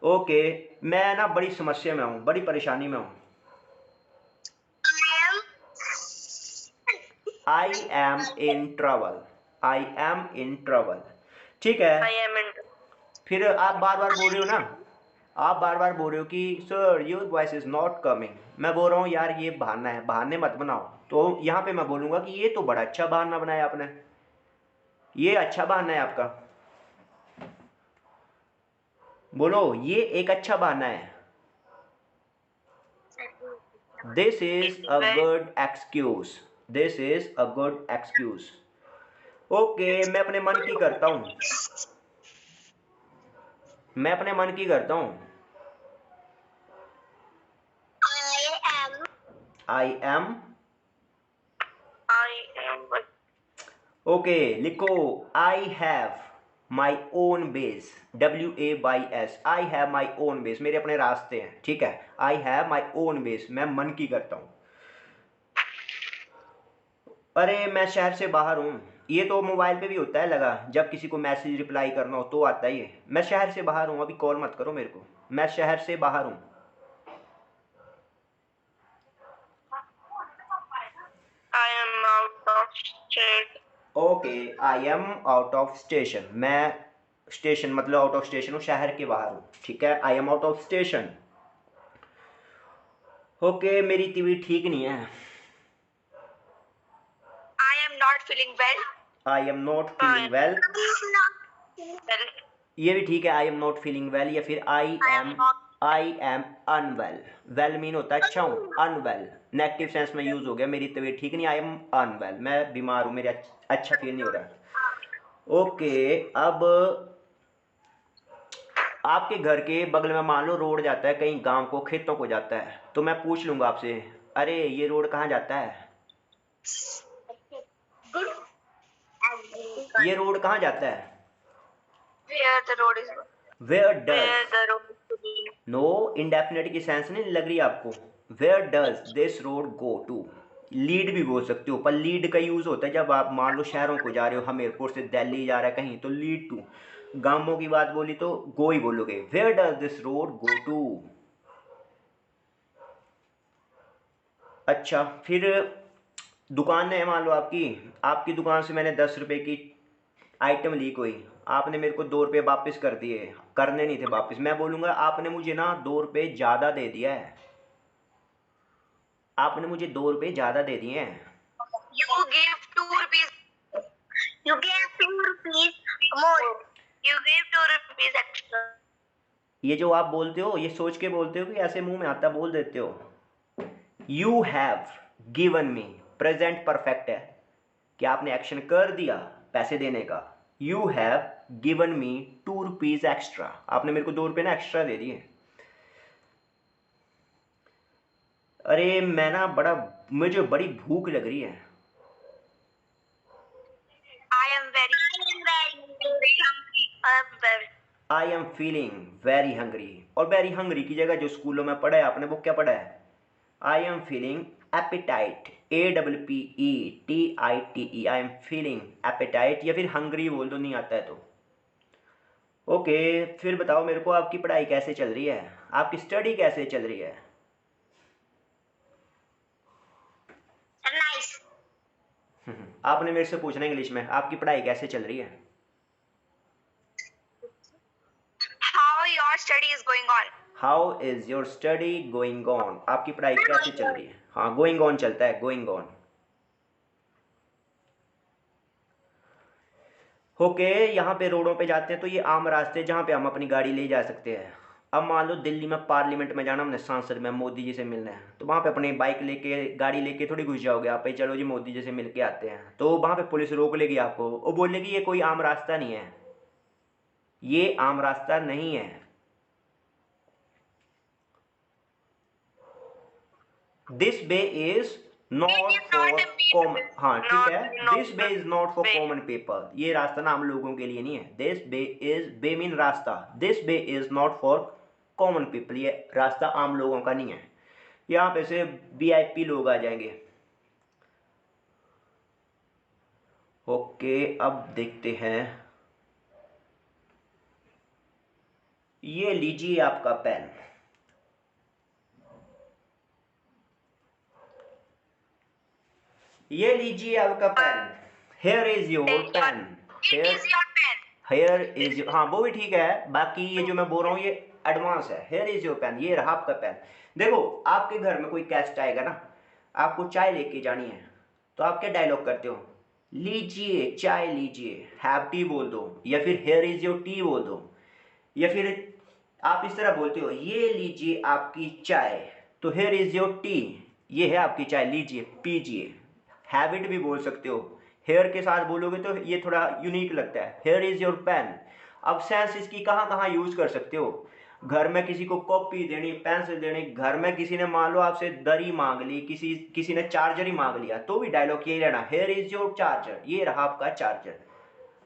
Okay, मैं ना बड़ी समस्या में हूँ, बड़ी परेशानी में हूँ। I am I M in trouble, I am in trouble. ठीक है, I am in. फिर आप बार बार बोल रहे हो ना, आप बार बार बोल रहे हो कि sir your voice is not coming. मैं बोल रहा हूँ यार ये बहाना है, बहाने मत बनाओ। तो यहाँ पे मैं बोलूँगा कि ये तो बड़ा अच्छा बहाना बनाया आपने, ये अच्छा बहाना है आपका, बोलो ये एक अच्छा बहाना है। This is It's a very. Good excuse, this is a good excuse. Okay, मैं अपने मन की करता हूँ, मैं अपने मन की करता हूँ। am I am, I am. Okay लिखो I have my own ways, WAYS, I have my own ways, मेरे अपने रास्ते हैं। ठीक है, I have my own ways, मैं मन की करता हूँ। अरे मैं शहर से बाहर हूँ, ये तो मोबाइल पे भी होता है लगा, जब किसी को मैसेज रिप्लाई करना हो तो आता है ये। मैं शहर से बाहर हूँ, अभी कॉल मत करो मेरे को, मैं शहर से बाहर हूँ। I am out of state. Okay, I am out of station, मैं स्टेशन मतलब आउट ऑफ स्टेशन हूँ, शहर के बाहर हूँ। ठीक है, I am out of station. Okay, मेरी तबीयत ठीक नहीं है, I am not feeling well. I am not I feeling well. well. ये भी ठीक है, I am not feeling well, या फिर आई एम अनवेल। वेल मीन होता है अच्छा हूँ, अनवेल नेगेटिव सेंस में यूज हो गया, मेरी तबीयत ठीक नहीं, आई एम अनवेल, मैं बीमार हूँ, मेरे अच्छा फील नहीं हो रहा। ओके, अब आपके घर के बगल में मान लो रोड जाता है, कहीं गांव को खेतों को जाता है, तो मैं पूछ लूंगा आपसे अरे ये रोड कहाँ जाता है, good. ये रोड कहाँ जाता है। Where the road is. Where Where does, the road is to be. No indefinite की सेंस नहीं लग रही आपको, where does this road go to. Lead भी बोल सकते हो, पर लीड का यूज होता है जब आप मान लो शहरों को जा रहे हो, हमीरपुर से दिल्ली जा रहा है कहीं, तो लीड टू। गांवों की बात बोली तो गो ही बोलोगे, where does this road go to. अच्छा, फिर दुकान है मान लो आपकी, आपकी दुकान से मैंने 10 रुपए की आइटम ली कोई, आपने मेरे को 2 रुपये वापस कर दिए, करने नहीं थे वापस, मैं बोलूँगा आपने मुझे ना 2 रुपये ज़्यादा दे दिया है, आपने मुझे 2 रुपये ज़्यादा दे दिए हैं। You give 2 rupees. You gave 2 rupees more. You give 2 rupees extra. ये जो आप बोलते हो ये सोच के बोलते हो कि ऐसे मुंह में आता बोल देते हो। You have given me, present perfect है कि आपने एक्शन कर दिया पैसे देने का। You have given me 2 rupees extra, आपने मेरे को 2 रुपये ना एक्स्ट्रा दे दिए। अरे मैं ना बड़ा, मुझे बड़ी भूख लग रही है। I am very hungry. I am very. I am feeling very hungry, और वेरी हंग्री की जगह जो स्कूलों में पढ़ा है आपने वो क्या पढ़ा है, I am feeling appetite, APPETITE, I am feeling appetite, या फिर हंग्री बोल दो नहीं आता है तो। ओके, फिर बताओ मेरे को आपकी पढ़ाई कैसे चल रही है, आपकी स्टडी कैसे चल रही है। Nice. आपने मेरे से पूछना इंग्लिश में आपकी पढ़ाई कैसे चल रही है। How your study is going on? How is your study going on, आपकी पढ़ाई कैसे चल रही है। हाँ गोइंग ऑन चलता है, गोइंग ऑन। ओके, यहाँ पे रोडों पे जाते हैं तो ये आम रास्ते जहाँ पे हम अपनी गाड़ी ले जा सकते हैं। अब मान लो दिल्ली में पार्लियामेंट में जाना, हमने सांसद में मोदी जी से मिलना है, तो वहाँ पे अपनी बाइक लेके गाड़ी लेके थोड़ी घुस जाओगे आप, भाई चलो जी मोदी जी से मिल के आते हैं, तो वहाँ पे पुलिस रोक लेगी आपको, वो बोलेगी ये कोई आम रास्ता नहीं है, ये आम रास्ता नहीं है। This way is not It is for not a big common, हाँ ठीक Not- है, not this way is not for big. Common people, ये रास्ता ना हम लोगों के लिए नहीं है। This way is, way mean रास्ता, this way is not for common people, ये रास्ता आम लोगों का नहीं है। यहाँ पे से वीआईपी लोग आ जाएंगे। ओके अब देखते हैं, ये लीजिए आपका पेन, ये लीजिए आपका pen, here is your Take your- pen, It here is your pen. Here is, हाँ वो भी ठीक है, बाकी ये जो मैं बोल रहा हूँ ये एडवांस है। हेयर इज योर पेन, ये रहा आपका पेन। देखो आपके घर में कोई गेस्ट आएगा ना, आपको चाय लेके जानी है, तो आप क्या डायलॉग करते हो? लीजिए चाय लीजिए, हैव टी बोल दो, या फिर हेयर इज योर टी बोल दो, या फिर आप इस तरह बोलते हो ये लीजिए आपकी चाय, तो हेयर इज योर टी, ये है आपकी चाय, लीजिए पीजिए। हैबिट भी बोल सकते हो, हेयर के साथ बोलोगे तो ये थोड़ा यूनिक लगता है। हेयर इज योर पेन, अब सेंस इसकी कहाँ कहाँ यूज कर सकते हो? घर में किसी को कॉपी देनी, पेंसिल देनी, घर में किसी ने मान लो आपसे दरी मांग ली, किसी ने चार्जर ही मांग लिया, तो भी डायलॉग यही रहना, हेयर इज योर चार्जर, ये रहा आपका चार्जर।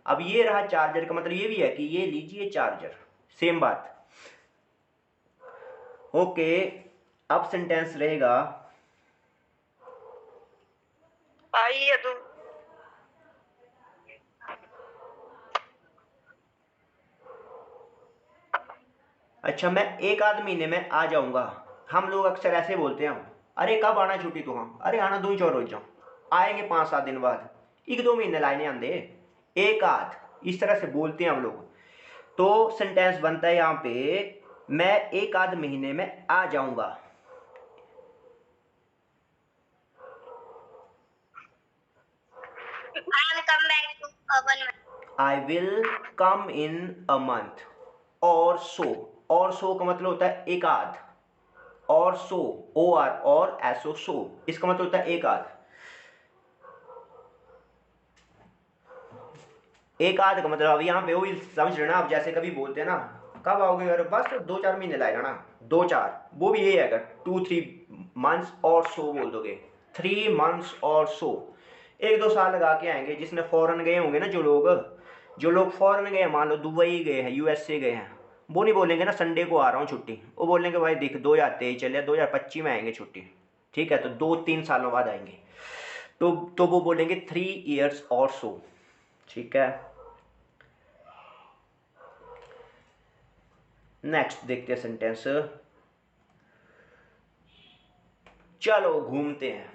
अब ये रहा चार्जर का मतलब ये भी है कि ये लीजिए चार्जर, सेम बात। ओके अब सेंटेंस रहेगा, आइए तू। अच्छा मैं एक आध महीने में आ जाऊंगा। हम लोग अक्सर ऐसे बोलते हैं, अरे कब आना छुट्टी तो, हम अरे आना 2 4 रोज जाओ, आएंगे 5 7 दिन बाद, 1 2 महीने लाने आंदे, एक आध, इस तरह से बोलते हैं हम लोग। तो सेंटेंस बनता है यहाँ पे, मैं एक आध महीने में आ जाऊंगा। I'll come back to 1 month. I will come in a month, और सो का मतलब होता है एक आध, और सो ओ आर और एसओ सो, इसका मतलब होता है एक आध। एक आध का मतलब अब यहाँ पे वो भी समझ लेना, आप जैसे कभी बोलते हैं ना कब आओगे, अरे बस 2 4 महीने लाएगा ना, 2 4, वो भी यही आएगा 2 3 मंथ्स और सो बोल दोगे, 3 मंथ्स और सो, 1 2 साल लगा के आएंगे। जिसने फॉरेन गए होंगे ना, जो लोग फॉरेन गए, मान लो दुबई गए हैं, यूएसए गए हैं, वो नहीं बोलेंगे ना संडे को आ रहा हूँ छुट्टी, वो बोलेंगे भाई देख 2023 चले, 2025 में आएंगे छुट्टी, ठीक है, तो 2 3 सालों बाद आएंगे, तो वो बोलेंगे 3 years और सो, ठीक है। नेक्स्ट देखते हैं सेंटेंस, चलो घूमते हैं,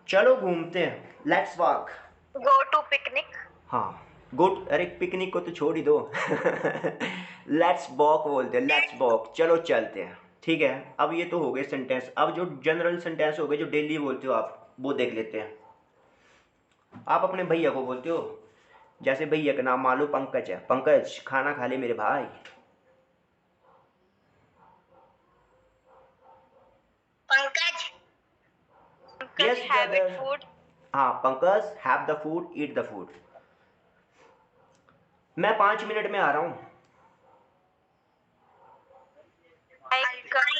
चलो घूमते हैं, let's walk. Go to picnic. हाँ गुड, अरे पिकनिक को तो छोड़ ही दो लेट्स वॉक बोलते हैं, लेट्स वॉक, चलो चलते हैं, ठीक है। अब ये तो हो गए सेंटेंस, अब जो जनरल सेंटेंस हो गए जो डेली बोलते हो आप, वो देख लेते हैं। आप अपने भैया को बोलते हो, जैसे भैया का नाम मान लो पंकज है, पंकज खाना खा ले मेरे भाई। Pankaj, Pankaj, Yes, have it brother. food. हाँ Pankaj have the food, eat the food. मैं 5 मिनट में आ रहा हूँ। I come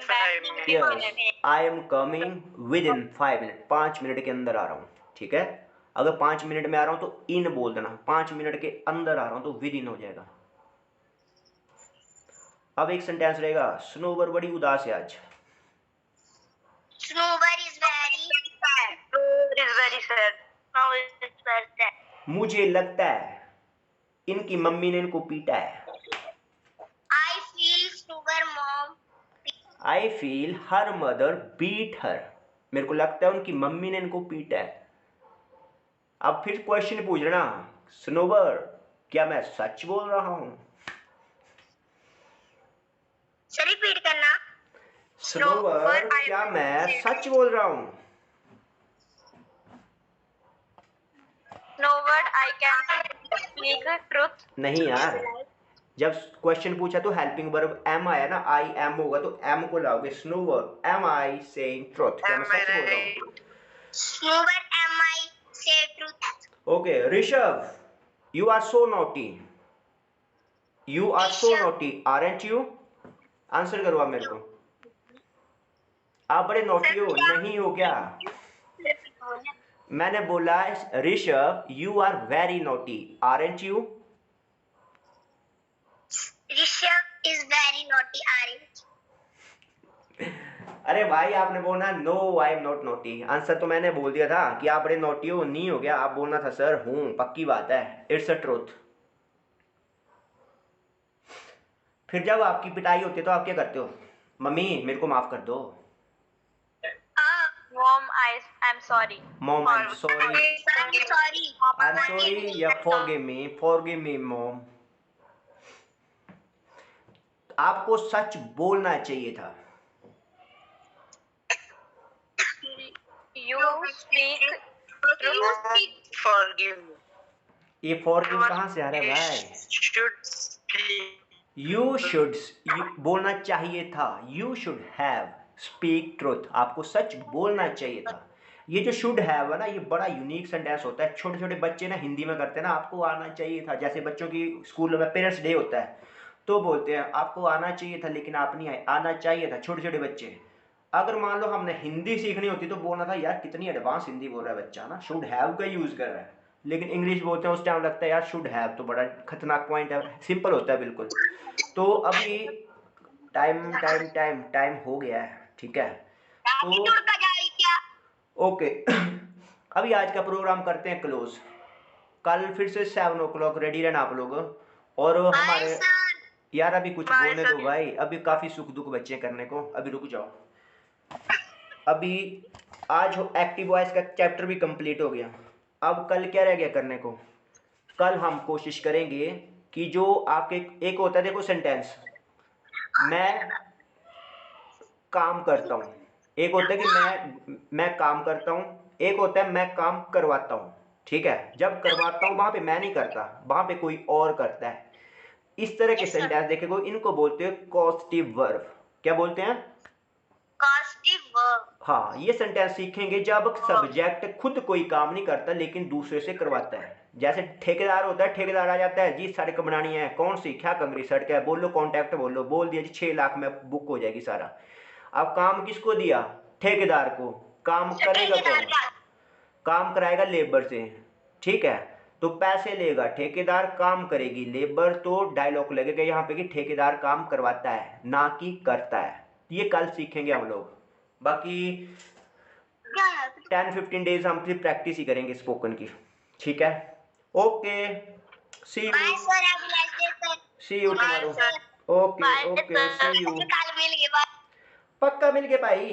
back. Yes I am coming with in 5 minute, 5 minute के अंदर आ रहा हूँ, ठीक है। अगर 5 मिनट में आ रहा हूँ तो इन बोल देना, 5 मिनट के अंदर आ रहा हूँ तो विद इन हो जाएगा। अब एक सेंटेंस रहेगा, स्नोवर बड़ी उदास है आज। Snowball is very sad. It is very sad. Now it is very sad. मुझे लगता है इनकी मम्मी ने इनको पीटा है। I feel Snowball mom. I feel her mother beat her, मेरे को लगता है उनकी मम्मी ने इनको पीटा है। अब फिर क्वेश्चन पूछ लेना, स्नोवर क्या मैं सच बोल रहा हूँ? सर रिपीट करना। स्नोवर क्या मैं सच बोल रहा हूँ? No word I can speak truth. नहीं यार, जब क्वेश्चन पूछा तो हेल्पिंग वर्ब एम आया ना, आई एम होगा तो एम को लाओगे। स्नोवर एम आई सेइंग ट्रुथ, क्या मैं सच बोल रहा हूँ? Snowball am I say truth. Okay Rishabh, you are so naughty. You are so naughty aren't you? Answer करो आप मेरे को, आप बड़े नोटी हो नहीं हो क्या? मैंने बोला Rishabh you are very naughty aren't you? Rishabh is very naughty, aren't you? अरे भाई आपने बोलना no I am not naughty, answer तो मैंने बोल दिया था कि आप बड़े नोटी हो नहीं हो गया, आप बोलना था सर हूँ, पक्की बात है, इट्स अ ट्रूथ। फिर जब आपकी पिटाई होती है तो आप क्या करते हो? मम्मी मेरे को माफ कर दो, Mom, I'm sorry. Mom I am sorry, I'm sorry. I am sorry या फॉरगिव मी मॉम। आपको सच बोलना चाहिए था। You speak truth. Forgive me. ये फॉरगिव कहाँ से आ रहा है भाई? Should speak. यू शुड बोलना चाहिए था, you should have speak truth, आपको सच बोलना चाहिए था। ये जो शुड हैव है ना, ये बड़ा यूनिक सेंटेंस होता है, छोटे छोटे बच्चे ना हिंदी में करते हैं ना, आपको आना चाहिए था। जैसे बच्चों की स्कूल में पेरेंट्स डे होता है तो बोलते हैं आपको आना चाहिए था लेकिन आप नहीं आए, आना चाहिए था, छोटे छोटे बच्चे। अगर मान लो हमने हिंदी सीखनी होती तो बोलना था यार कितनी एडवांस हिंदी बोल रहा है बच्चा ना, शुड हैव का यूज कर रहा है, लेकिन इंग्लिश बोलते हैं उस टाइम लगता है यार शुड हैव तो बड़ा खतरनाक पॉइंट है, सिंपल होता है बिल्कुल। तो अभी टाइम टाइम टाइम टाइम हो गया है, ठीक है, तो Attitude का जारी क्या? ओके अभी आज का प्रोग्राम करते हैं क्लोज। कल फिर से 7 o'clock रेडी रहना आप लोग। और हमारे Bye, sir. यार अभी कुछ Bye, बोलने sir. दो भाई, अभी काफी सुख दुख बच्चे हैं करने को, अभी रुक जाओ। अभी आज एक्टिव वॉइस का चैप्टर भी कंप्लीट हो गया, अब कल क्या रह गया करने को? कल हम कोशिश करेंगे कि जो आपके एक होता है देखो सेंटेंस, मैं काम करता हूँ, एक होता है कि मैं काम करता हूँ, एक होता है मैं काम करवाता हूँ, ठीक है। जब करवाता हूँ वहां पे मैं नहीं करता, वहां पे कोई और करता है। इस तरह के Yes, sir. सेंटेंस देखेगो, इनको बोलते हैं कॉस्टिव वर्ब। क्या बोलते हैं? Causative verb. हाँ, ये सेंटेंस सीखेंगे जब सब्जेक्ट खुद कोई काम नहीं करता लेकिन दूसरे से करवाता है। जैसे ठेकेदार होता है, ठेकेदार आ जाता है जी सड़क बनानी है, कौन सी क्या कंकरी सड़क है, बोलो कॉन्टैक्ट बोलो, बोल दिया जी 6 लाख में बुक हो जाएगी सारा। अब काम किसको दिया? ठेकेदार को। काम करेगा कौन? काम कराएगा लेबर से, ठीक है। तो पैसे लेगा ठेकेदार, काम करेगी लेबर, तो डायलॉग लगेगा यहाँ पे कि ठेकेदार काम करवाता है ना कि करता है। ये कल सीखेंगे हम लोग। बाकी 10-15 डेज हम फिर प्रैक्टिस ही करेंगे स्पोकन की, ठीक है। Okay, see Bye, you, sir. Have a nice day, sir. See you Bye, tomorrow. sir. Okay Bye, okay, sir. See you. कल मिलेंगे। Bye. पक्का मिल गए भाई।